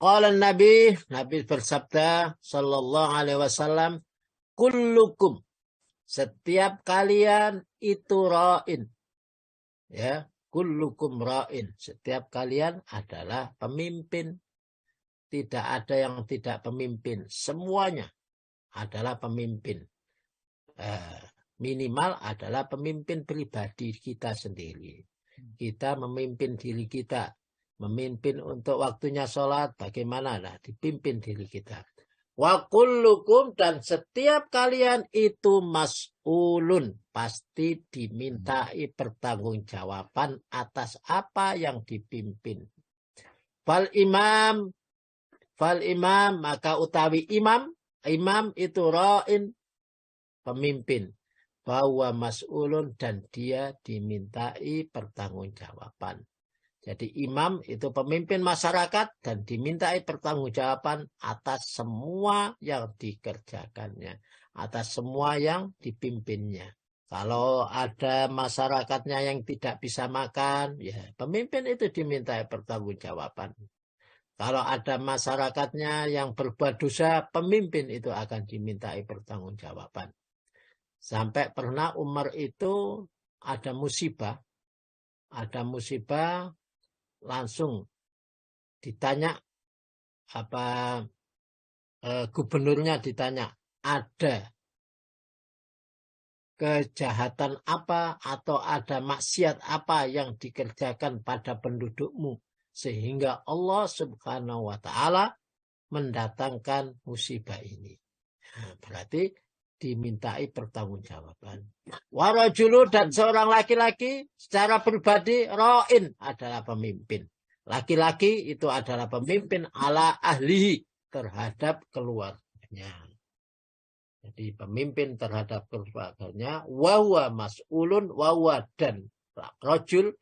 Speaker 1: Qala Nabi bersabda sallallahu alaihi wasallam, kullukum, setiap kalian itu ra'in. Ya, kullukum ra'in, setiap kalian adalah pemimpin. Tidak ada yang tidak pemimpin, semuanya adalah pemimpin. Minimal adalah pemimpin pribadi kita sendiri. Kita memimpin diri kita. Memimpin untuk waktunya sholat, bagaimana? Nah, dipimpin diri kita. Wa kullukum, dan setiap kalian itu mas'ulun, pasti dimintai pertanggungjawaban atas apa yang dipimpin. Fal imam, maka utawi imam itu ra'in, pemimpin. Bahwa mas'ulun, dan dia dimintai pertanggungjawaban. Jadi imam itu pemimpin masyarakat dan dimintai pertanggungjawaban atas semua yang dikerjakannya, atas semua yang dipimpinnya. Kalau ada masyarakatnya yang tidak bisa makan, ya pemimpin itu dimintai pertanggungjawaban. Kalau ada masyarakatnya yang berbuat dosa, pemimpin itu akan dimintai pertanggungjawaban. Sampai pernah Umar itu ada musibah langsung ditanya, gubernurnya ditanya, ada kejahatan apa atau ada maksiat apa yang dikerjakan pada pendudukmu sehingga Allah Subhanahu wa taala mendatangkan musibah ini. Nah, berarti dimintai pertanggungjawaban. Warajulu, dan seorang laki-laki secara pribadi, ra'in adalah pemimpin. Laki-laki itu adalah pemimpin ala ahlihi, terhadap keluarganya. Jadi pemimpin terhadap keluarganya, wawa mas'ulun, wawa, dan rajul,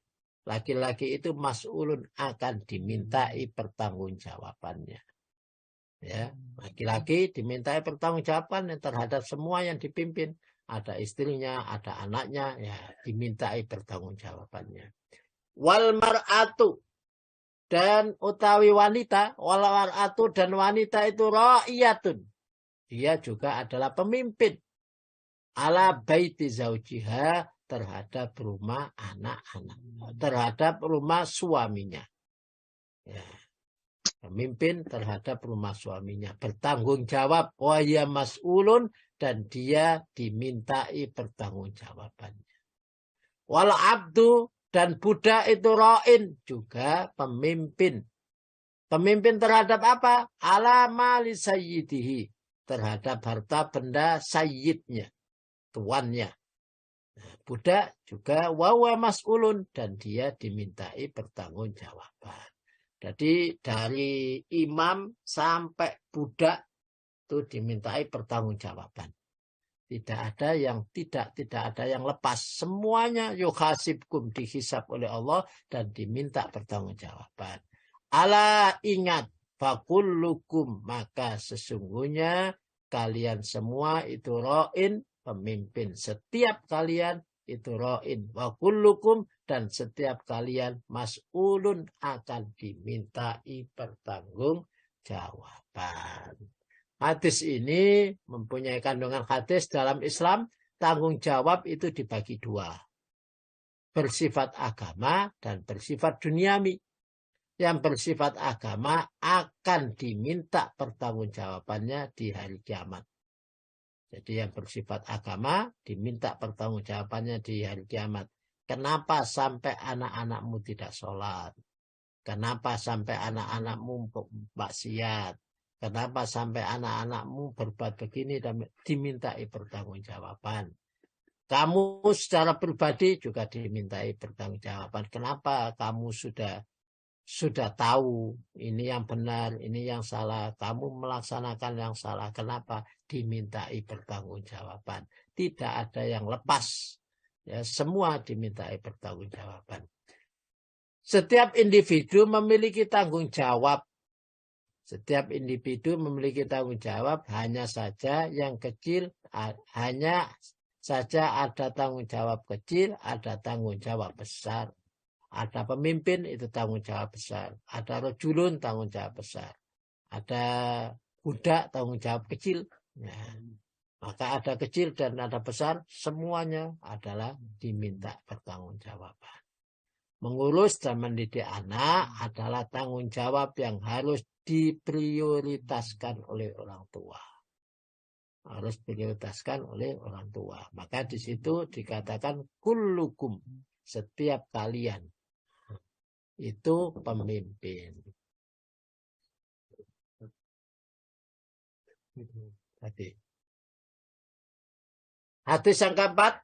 Speaker 1: laki-laki itu mas'ulun, akan dimintai pertanggungjawabannya. Ya, laki-laki dimintai pertanggungjawaban terhadap semua yang dipimpin. Ada istrinya, ada anaknya, ya dimintai pertanggungjawabannya. Wal mar'atu, dan utawi wanita, wal mar'atu, dan wanita itu ra'iyatun. Dia juga adalah pemimpin ala baiti zaujiha, terhadap rumah anak-anak, terhadap rumah suaminya. Ya. Pemimpin terhadap rumah suaminya, bertanggung jawab, wa ya mas'ulun, dan dia dimintai pertanggungjawabannya. Wal abdu, dan budak itu ra'in, juga pemimpin. Pemimpin terhadap apa? Ala mali sayyidihi, terhadap harta benda sayyidnya, tuannya. Nah, budak juga wawa mas'ulun, dan dia dimintai pertanggungjawaban. Jadi dari imam sampai budak itu dimintai pertanggungjawaban. Tidak ada yang tidak ada yang lepas. Semuanya yukhasibkum, dihisab oleh Allah dan diminta pertanggungjawaban. Ala, ingat, fakullukum, maka sesungguhnya kalian semua itu ra'in, pemimpin. Setiap kalian itu ra'in, wa kullukum, dan setiap kalian mas'ulun, akan dimintai pertanggungjawaban. Hadis ini mempunyai kandungan hadis dalam Islam. Tanggung jawab itu dibagi dua, bersifat agama dan bersifat duniawi. Yang bersifat agama akan diminta pertanggungjawabannya di hari kiamat. Jadi yang bersifat agama diminta pertanggungjawabannya di hari kiamat. Kenapa sampai anak-anakmu tidak sholat? Kenapa sampai anak-anakmu maksiat? Kenapa sampai anak-anakmu berbuat begini, dan dimintai pertanggungjawaban? Kamu secara pribadi juga dimintai pertanggungjawaban. Kenapa kamu sudah tahu ini yang benar, ini yang salah, kamu melaksanakan yang salah? Kenapa? Dimintai pertanggungjawaban. Tidak ada yang lepas. Ya, semua dimintai pertanggungjawaban. Setiap individu memiliki tanggung jawab. Setiap individu memiliki tanggung jawab, hanya saja yang kecil, hanya saja ada tanggung jawab kecil, ada tanggung jawab besar. Ada pemimpin, itu tanggung jawab besar. Ada rajulun, tanggung jawab besar. Ada budak, tanggung jawab kecil. Ya. Maka ada kecil dan ada besar, semuanya adalah diminta pertanggungjawaban. Mengurus dan mendidik anak adalah tanggung jawab yang harus diprioritaskan oleh orang tua. Harus diprioritaskan oleh orang tua. Maka di situ dikatakan kullukum, setiap kalian itu pemimpin. Tadi. Hadis yang keempat.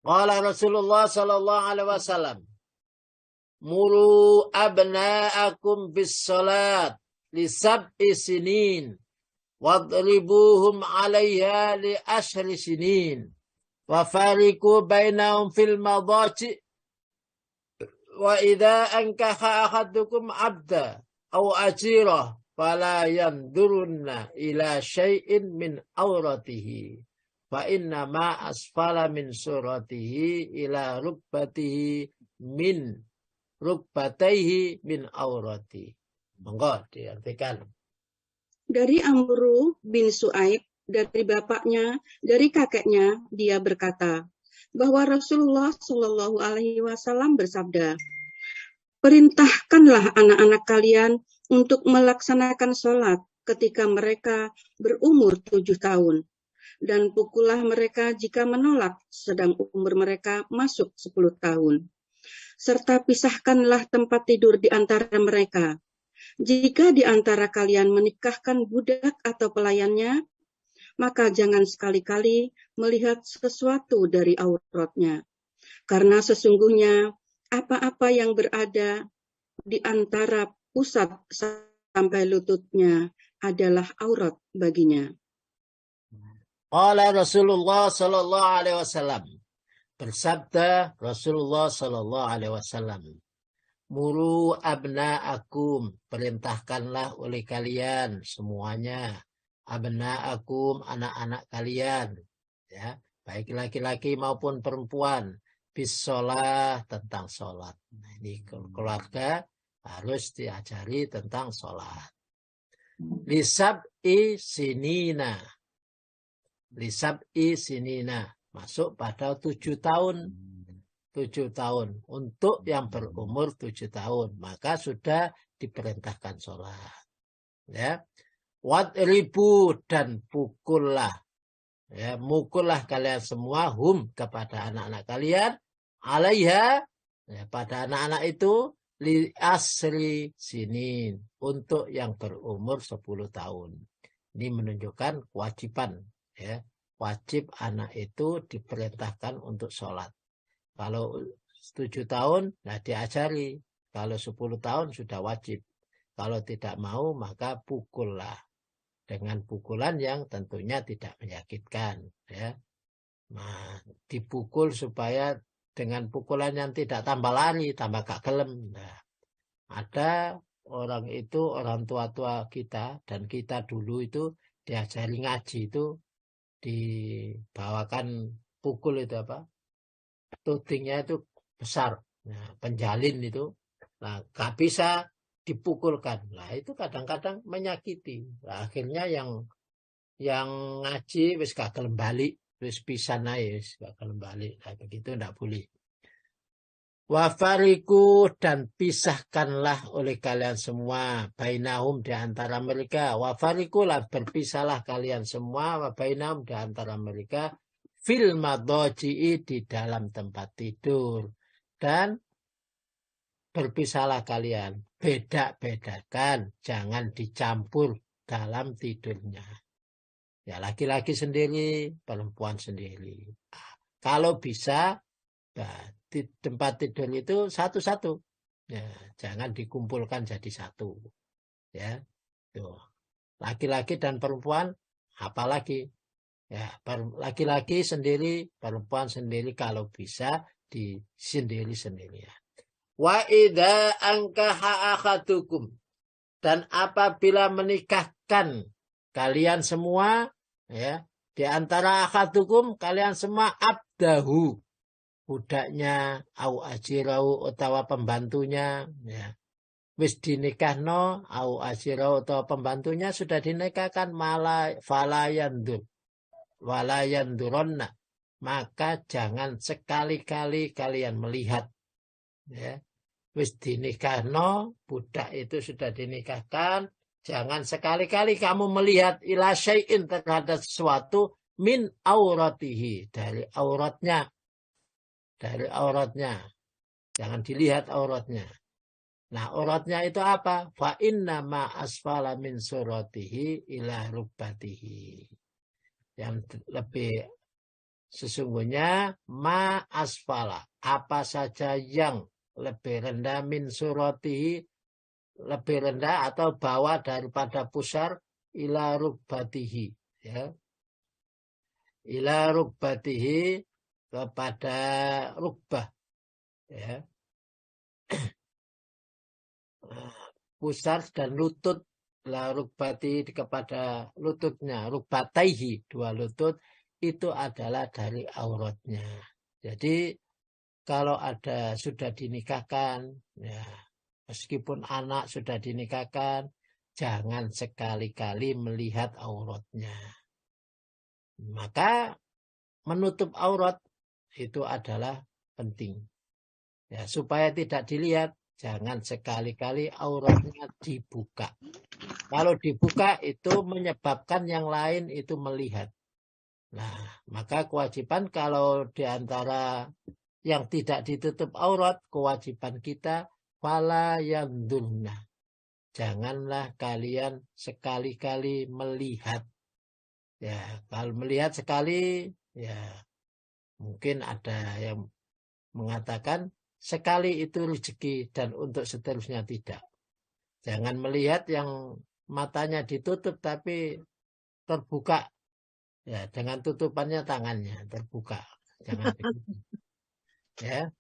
Speaker 1: Qala Rasulullah sallallahu alaihi wasallam, muru abna'akum bis salat li sab'i sinin wadribuhum 'alayha li ashri sinin wa fariqu bainahum fil madaji wa idza ankaha ahadukum 'abda aw ajira fala yandurunna ila syai'in min auratihi fa inna ma asfala min suratihi ila rukbatihi min rukbataihi min aurati. Monggo diartikan.
Speaker 2: Dari Amru bin Su'aib, dari bapaknya, dari kakeknya, dia berkata bahwa Rasulullah Shallallahu Alaihi Wasallam bersabda, perintahkanlah anak-anak kalian untuk melaksanakan sholat ketika mereka berumur 7 tahun, dan pukullah mereka jika menolak sedang umur mereka masuk 10 tahun. Serta pisahkanlah tempat tidur di antara mereka. Jika di antara kalian menikahkan budak atau pelayannya, maka jangan sekali-kali melihat sesuatu dari auratnya. Karena sesungguhnya apa-apa yang berada di antara pusat sampai lututnya adalah aurat baginya.
Speaker 1: Qala Rasulullah sallallahu alaihi wasallam. Bersabda Rasulullah sallallahu alaihi wasallam. Muru abna'akum, perintahkanlah oleh kalian semuanya. Abna'akum, anak-anak kalian, ya, baik laki-laki maupun perempuan, bisolah, tentang sholat. Nah, ini keluarga harus diajari tentang sholat. Lisab'i sinina, lisab'i sinina, masuk pada 7 tahun. 7 tahun. Untuk yang berumur 7 tahun. Maka sudah diperintahkan sholat. Ya. Wadribu, dan pukullah. Ya, mukullah kalian semua hum, kepada anak-anak kalian. Alaiha, ya, pada anak-anak itu. Li asri sinin. Untuk yang berumur 10 tahun. Ini menunjukkan kewajiban. Ya. Wajib anak itu diperintahkan untuk sholat. Kalau 7 tahun, nah diajari. Kalau 10 tahun sudah wajib. Kalau tidak mau, maka pukullah. Dengan pukulan yang tentunya tidak menyakitkan. Ya. Nah, dipukul supaya dengan pukulan yang tidak tambah lari, tambah gak gelem. Nah, ada orang itu, orang tua-tua kita, dan kita dulu itu diajari ngaji itu, dibawakan pukul itu apa? Tudingnya itu besar, nah, penjalin itu, nah, gak bisa dipukulkan. Nah, itu kadang-kadang menyakiti. Nah, akhirnya yang ngaji wis gak gelem balik, wis pisan ae wis gak gelem balik. Nah, begitu ndak boleh. Wafariku, dan pisahkanlah oleh kalian semua bainahum, di antara mereka. Wafariku, lah berpisahlah kalian semua bainahum, di antara mereka. Fil madhaji'i, di dalam tempat tidur. Dan berpisahlah kalian. Beda-bedakan, jangan dicampur dalam tidurnya. Ya, laki-laki sendiri, perempuan sendiri. Nah, kalau bisa, nah, di tempat tidur itu satu-satu. Ya, jangan dikumpulkan jadi satu. Ya, tuh. Laki-laki dan perempuan, apalagi. Ya, laki-laki sendiri, perempuan sendiri, kalau bisa di sendiri-sendiri. Wa idza ankaha akhadukum, dan apabila menikahkan kalian semua, ya, di antara akhadukum, kalian semua, abdahu, budaknya, au ajirau, utawa pembantunya, ya, wis dinikahno, au ajirau, utawa pembantunya sudah dinikahkan, falayandur, walayanduronna, maka jangan sekali-kali kalian melihat. Ya, wis dinikahno, budak itu sudah dinikahkan, jangan sekali-kali kamu melihat ila syai'in, terhadap sesuatu, min auratihi, dari auratnya. Dari auratnya. Jangan dilihat auratnya. Nah, auratnya itu apa? Fa inna ma asfala min suratihi ila rubbatihi. Yang lebih sesungguhnya ma asfala, apa saja yang lebih rendah, min suratihi, lebih rendah atau bawah daripada pusar, ila rubbatihi, ya. Ila rubbatihi, kepada rubbah, ya. Pusar dan lutut, la rubbati, kepada lututnya, rubbataihi, dua lutut, itu adalah dari auratnya. Jadi kalau ada sudah dinikahkan, ya, meskipun anak sudah dinikahkan, jangan sekali-kali melihat auratnya. Maka menutup aurat itu adalah penting. Ya, supaya tidak dilihat, jangan sekali-kali auratnya dibuka. Kalau dibuka itu menyebabkan yang lain itu melihat. Nah, maka kewajiban kalau diantara yang tidak ditutup aurat, kewajiban kita fala yandurna, janganlah kalian sekali-kali melihat. Ya, kalau melihat sekali, ya mungkin ada yang mengatakan sekali itu rezeki dan untuk seterusnya tidak. Jangan melihat yang matanya ditutup tapi terbuka. Ya, dengan tutupannya tangannya terbuka. Jangan begitu. Ya.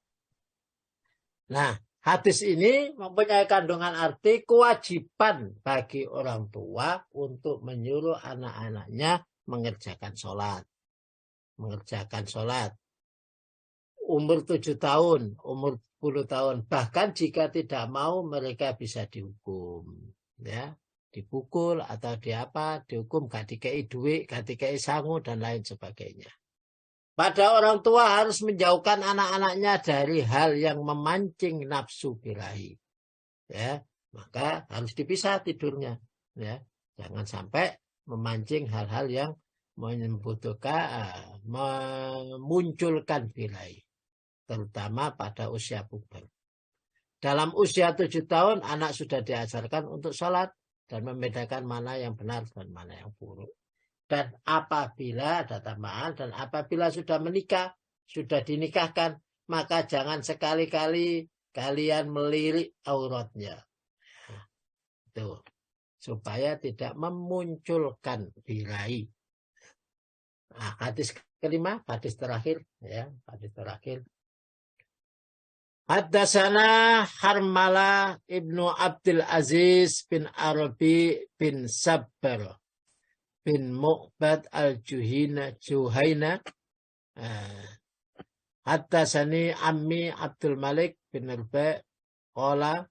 Speaker 1: Nah, hadis ini mempunyai kandungan arti kewajiban bagi orang tua untuk menyuruh anak-anaknya mengerjakan sholat. Mengerjakan sholat. Umur 7 tahun, umur 10 tahun. Bahkan jika tidak mau mereka bisa dihukum. Ya, dipukul atau dihukum, gak dikei duit, gak dikei sangu, dan lain sebagainya. Pada orang tua harus menjauhkan anak-anaknya dari hal yang memancing nafsu birahi. Ya, maka harus dipisah tidurnya. Ya, jangan sampai memancing hal-hal yang memunculkan birahi, terutama pada usia puber. Dalam usia 7 tahun, anak sudah diajarkan untuk sholat dan membedakan mana yang benar dan mana yang buruk. Dan apabila ada tambahan, dan apabila sudah menikah, sudah dinikahkan, maka jangan sekali-kali kalian melirik auratnya. Tuh, supaya tidak memunculkan birahi. Nah, hadis kelima, hadis terakhir, ya, hadis terakhir. Haddatsana Harmalah ibnu Abdul Aziz bin Arabi bin Sabbar bin Mu'bad al-Juhaina. Haddatsani Ammi Abdul Malik bin Rubai qala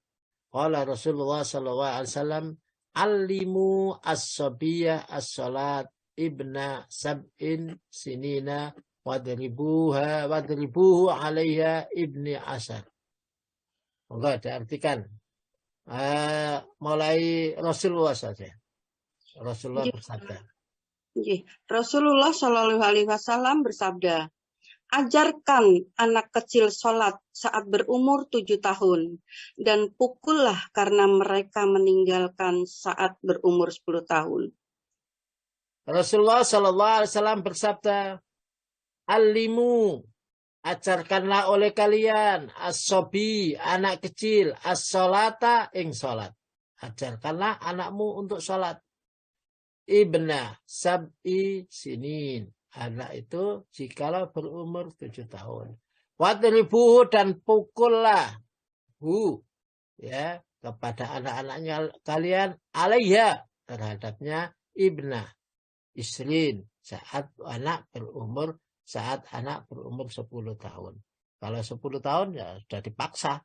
Speaker 1: Rasulullah sallallahu alaihi wasallam allimu as-sabiyah as-salat ibna sab'in sinina wadribuhu alaiha ibni asar. Enggak diartikan. Mulai Rasulullah saja. Rasulullah bersabda.
Speaker 2: Rasulullah Shallallahu Alaihi Wasallam bersabda, ajarkan anak kecil sholat saat berumur 7 tahun dan pukullah karena mereka meninggalkan saat berumur 10 tahun.
Speaker 1: Rasulullah Shallallahu Alaihi Wasallam bersabda, alimu, ajarkanlah oleh kalian as-sobi, anak kecil, as-solata, ing sholat. Ajarkanlah anakmu untuk sholat. Ibna sab'i sinin. Anak itu jikalau berumur 7 tahun. Wadribuhu, dan pukullah ya kepada anak-anaknya kalian alaiha, terhadapnya ibna isrin, saat anak berumur 10 tahun. Kalau 10 tahun ya sudah dipaksa.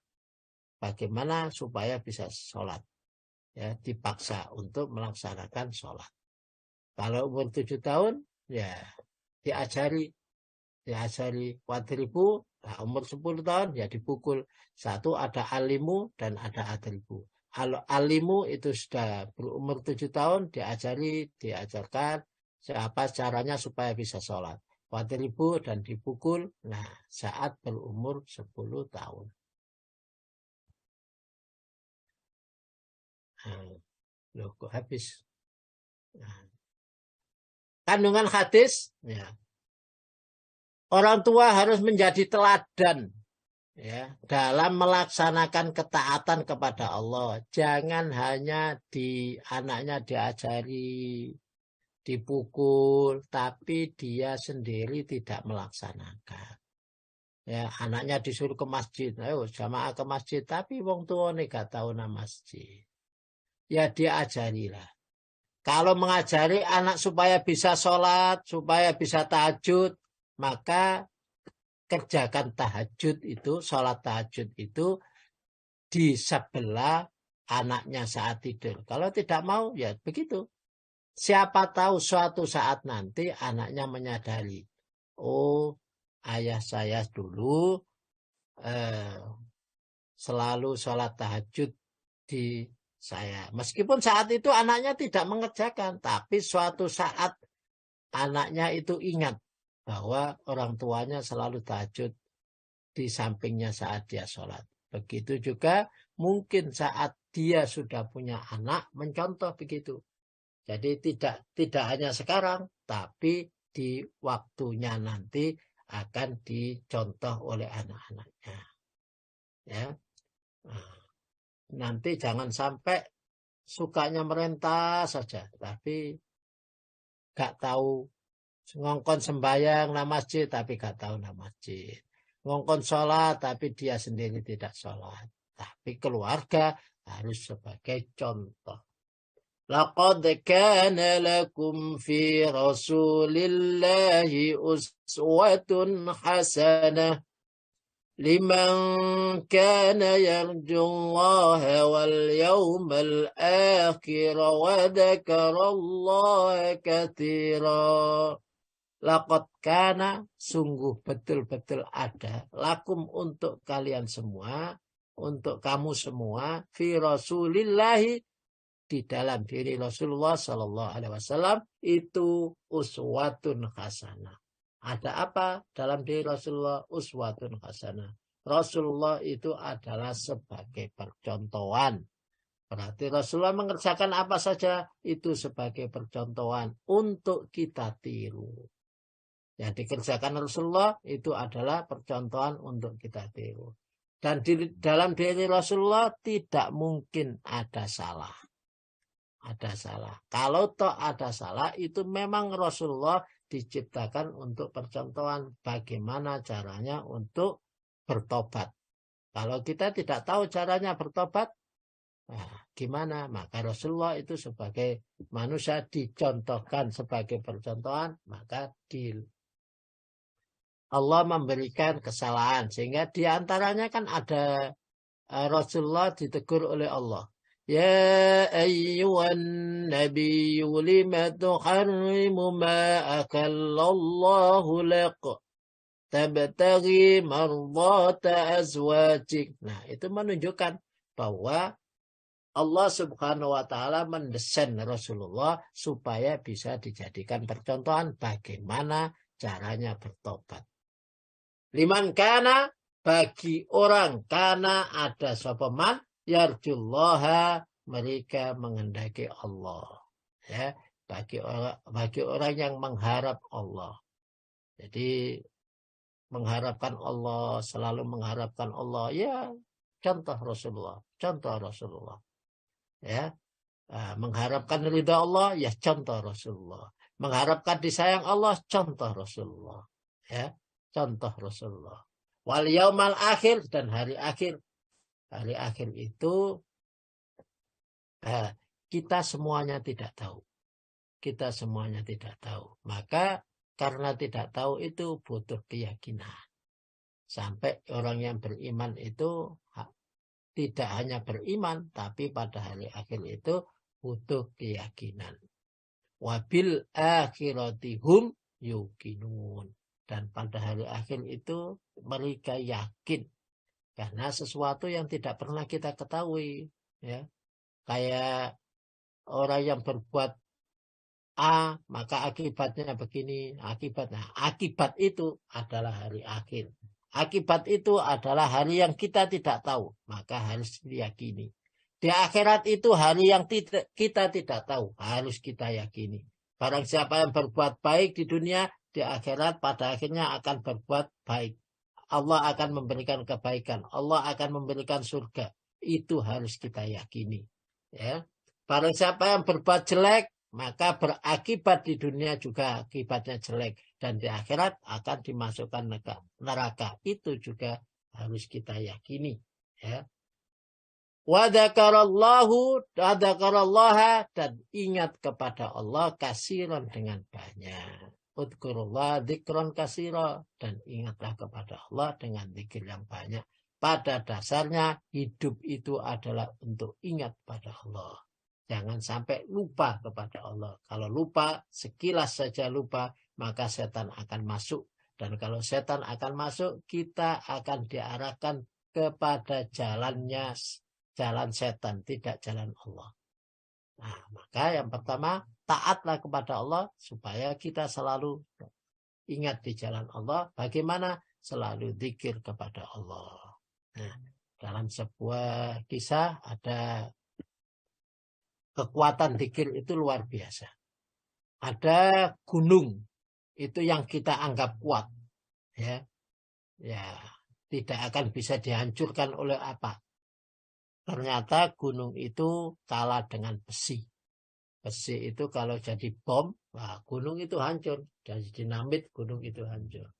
Speaker 1: Bagaimana supaya bisa sholat? Ya, dipaksa untuk melaksanakan sholat. Kalau umur 7 tahun, ya diajari wadribu. Nah, umur 10 tahun ya dipukul. Satu, ada alimu dan ada adribu. Alimu itu sudah berumur 7 tahun, diajarkan siapa caranya supaya bisa sholat. Wadribu, dan dipukul, nah saat berumur 10 tahun. Loh, kok habis? Nah. Kandungan hadis, ya, orang tua harus menjadi teladan, ya, dalam melaksanakan ketaatan kepada Allah. Jangan hanya anaknya diajari, dipukul, tapi dia sendiri tidak melaksanakan. Ya, anaknya disuruh ke masjid, ayo jamaah ke masjid, tapi wong tua nih gak tahu nama masjid. Ya diajarilah. Kalau mengajari anak supaya bisa sholat, supaya bisa tahajud, maka kerjakan tahajud itu, sholat tahajud itu di sebelah anaknya saat tidur. Kalau tidak mau, ya begitu. Siapa tahu suatu saat nanti anaknya menyadari, oh ayah saya dulu selalu sholat tahajud di saya. Meskipun saat itu anaknya tidak mengerjakan, tapi suatu saat anaknya itu ingat bahwa orang tuanya selalu tahajud di sampingnya saat dia sholat. Begitu juga mungkin saat dia sudah punya anak mencontoh begitu. Jadi tidak hanya sekarang, tapi di waktunya nanti akan dicontoh oleh anak-anaknya. Ya, nah, nanti jangan sampai sukanya merentah saja, tapi gak tahu ngongkon sembahyang nama masjid, tapi gak tahu nama masjid. Ngongkon sholat, tapi dia sendiri tidak sholat. Tapi keluarga harus sebagai contoh. Laqad kana lakum fi Rasulillahi uswatun hasanah liman kana yarjullaha wal yawmal akhir wa dzakarallaha katsira. Laqad kana, sungguh betul-betul ada, lakum untuk kalian semua, untuk kamu semua, fi Rasulillahi, di dalam diri Rasulullah Sallallahu Alaihi Wasallam itu uswatun hasanah. Ada apa dalam diri Rasulullah? Uswatun hasanah. Rasulullah itu adalah sebagai percontohan. Berarti Rasulullah mengerjakan apa saja itu sebagai percontohan untuk kita tiru. Yang dikerjakan Rasulullah itu adalah percontohan untuk kita tiru. Dan di dalam diri Rasulullah tidak mungkin ada salah. Ada salah. Kalau toh ada salah, itu memang Rasulullah diciptakan untuk percontohan bagaimana caranya untuk bertobat. Kalau kita tidak tahu caranya bertobat, nah, gimana? Maka Rasulullah itu sebagai manusia dicontohkan sebagai percontohan, maka Allah memberikan kesalahan. Sehingga diantaranya kan ada Rasulullah ditegur oleh Allah. Ya ayyuhan nabiyyu lima tuharrimu ma akallallahu lak tabtaghi mardata azwajik. Nah, itu menunjukkan bahwa Allah Subhanahu wa taala mendesain Rasulullah supaya bisa dijadikan percontohan bagaimana caranya bertobat. Liman kana, bagi orang kana ada sapa man yarjullaha, mereka menghendaki Allah, ya, bagi orang yang mengharap Allah. Jadi mengharapkan Allah, selalu mengharapkan Allah, ya contoh Rasulullah, ya. Mengharapkan ridha Allah, ya contoh Rasulullah. Mengharapkan disayang Allah, contoh Rasulullah, ya, contoh Rasulullah. Wal yaumal akhir, dan hari akhir. Hari akhir itu kita semuanya tidak tahu. Kita semuanya tidak tahu. Maka karena tidak tahu itu butuh keyakinan. Sampai orang yang beriman itu tidak hanya beriman, tapi pada hari akhir itu butuh keyakinan. Wabil akhiratihum yuqinun. Dan pada hari akhir itu mereka yakin. Karena sesuatu yang tidak pernah kita ketahui, ya. Kayak orang yang berbuat A, maka akibatnya begini, akibat itu adalah hari akhir. Akibat itu adalah hari yang kita tidak tahu, maka harus diyakini. Di akhirat itu hari yang kita tidak tahu, harus kita yakini. Barang siapa yang berbuat baik di dunia, di akhirat pada akhirnya akan berbuat baik. Allah akan memberikan kebaikan. Allah akan memberikan surga. Itu harus kita yakini. Ya. Barang siapa yang berbuat jelek, maka berakibat di dunia juga akibatnya jelek. Dan di akhirat akan dimasukkan neraka. Itu juga harus kita yakini. Ya. Wa dzakarallaha, dan ingat kepada Allah kasiran, dengan banyak. Udkurullah dzikron kasira, dan ingatlah kepada Allah dengan zikir yang banyak. Pada dasarnya hidup itu adalah untuk ingat pada Allah. Jangan sampai lupa kepada Allah. Kalau lupa, sekilas saja lupa, maka setan akan masuk. Dan kalau setan akan masuk, kita akan diarahkan kepada jalan setan, tidak jalan Allah. Nah, maka yang pertama, taatlah kepada Allah supaya kita selalu ingat di jalan Allah. Bagaimana? Selalu zikir kepada Allah. Nah, dalam sebuah kisah ada kekuatan zikir itu luar biasa. Ada gunung itu yang kita anggap kuat, ya, tidak akan bisa dihancurkan oleh apa. Ternyata gunung itu kalah dengan besi. Besi itu kalau jadi bom, wah, gunung itu hancur. Jadi dinamit, gunung itu hancur.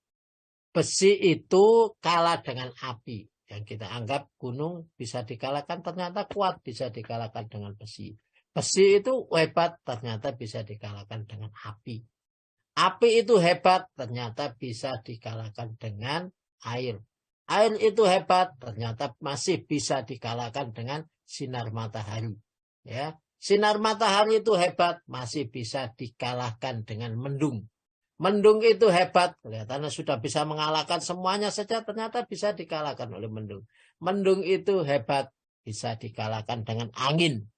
Speaker 1: Besi itu kalah dengan api. Yang kita anggap gunung bisa dikalahkan, ternyata kuat, bisa dikalahkan dengan besi. Besi itu hebat, ternyata bisa dikalahkan dengan api. Api itu hebat, ternyata bisa dikalahkan dengan air. Air itu hebat, ternyata masih bisa dikalahkan dengan sinar matahari. Ya, sinar matahari itu hebat, masih bisa dikalahkan dengan mendung. Mendung itu hebat, kelihatannya sudah bisa mengalahkan semuanya saja, ternyata bisa dikalahkan oleh mendung. Mendung itu hebat, bisa dikalahkan dengan angin.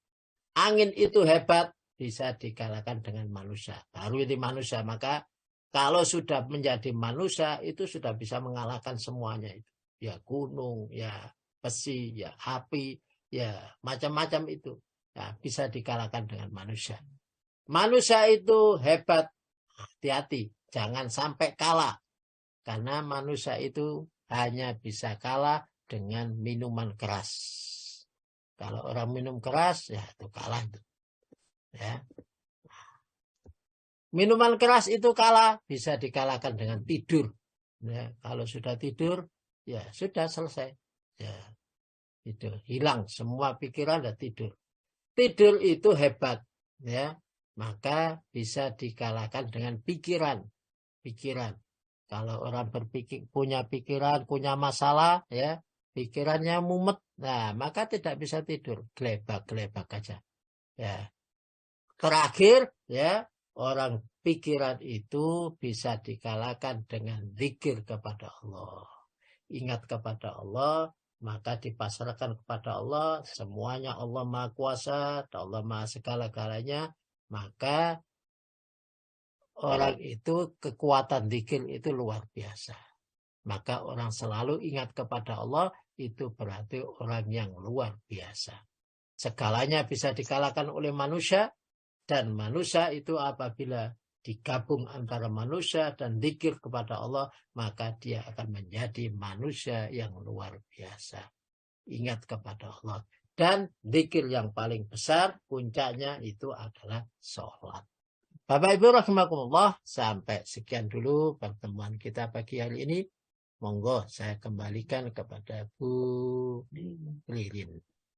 Speaker 1: Angin itu hebat, bisa dikalahkan dengan manusia. Baru ini manusia, maka kalau sudah menjadi manusia, itu sudah bisa mengalahkan semuanya itu. Ya gunung, ya besi, ya api, ya macam-macam itu. Ya, bisa dikalahkan dengan manusia. Manusia itu hebat, hati-hati, jangan sampai kalah. Karena manusia itu hanya bisa kalah dengan minuman keras. Kalau orang minum keras, ya itu kalah. Ya. Minuman keras itu kalah, bisa dikalahkan dengan tidur. Ya, kalau sudah tidur, ya sudah selesai. Ya, tidur, hilang semua pikiran dan tidur. Tidur itu hebat, ya. Maka bisa dikalahkan dengan pikiran. Pikiran. Kalau orang berpikir, punya pikiran, punya masalah, ya, pikirannya mumet, nah maka tidak bisa tidur, gelebak-gelebak aja. Ya. Terakhir, ya, orang pikiran itu bisa dikalahkan dengan zikir kepada Allah. Ingat kepada Allah, maka dipasrahkan kepada Allah, semuanya Allah Maha Kuasa, Allah Maha segala-galanya, maka orang itu kekuatan zikir itu luar biasa. Maka orang selalu ingat kepada Allah, itu berarti orang yang luar biasa. Segalanya bisa dikalahkan oleh manusia, dan manusia itu apabila digabung antara manusia dan zikir kepada Allah, maka dia akan menjadi manusia yang luar biasa. Ingat kepada Allah. Dan zikir yang paling besar, puncaknya itu adalah sholat. Bapak Ibu rahimakumullah, sampai sekian dulu pertemuan kita pagi hari ini. Monggo saya kembalikan kepada Bu Ririn.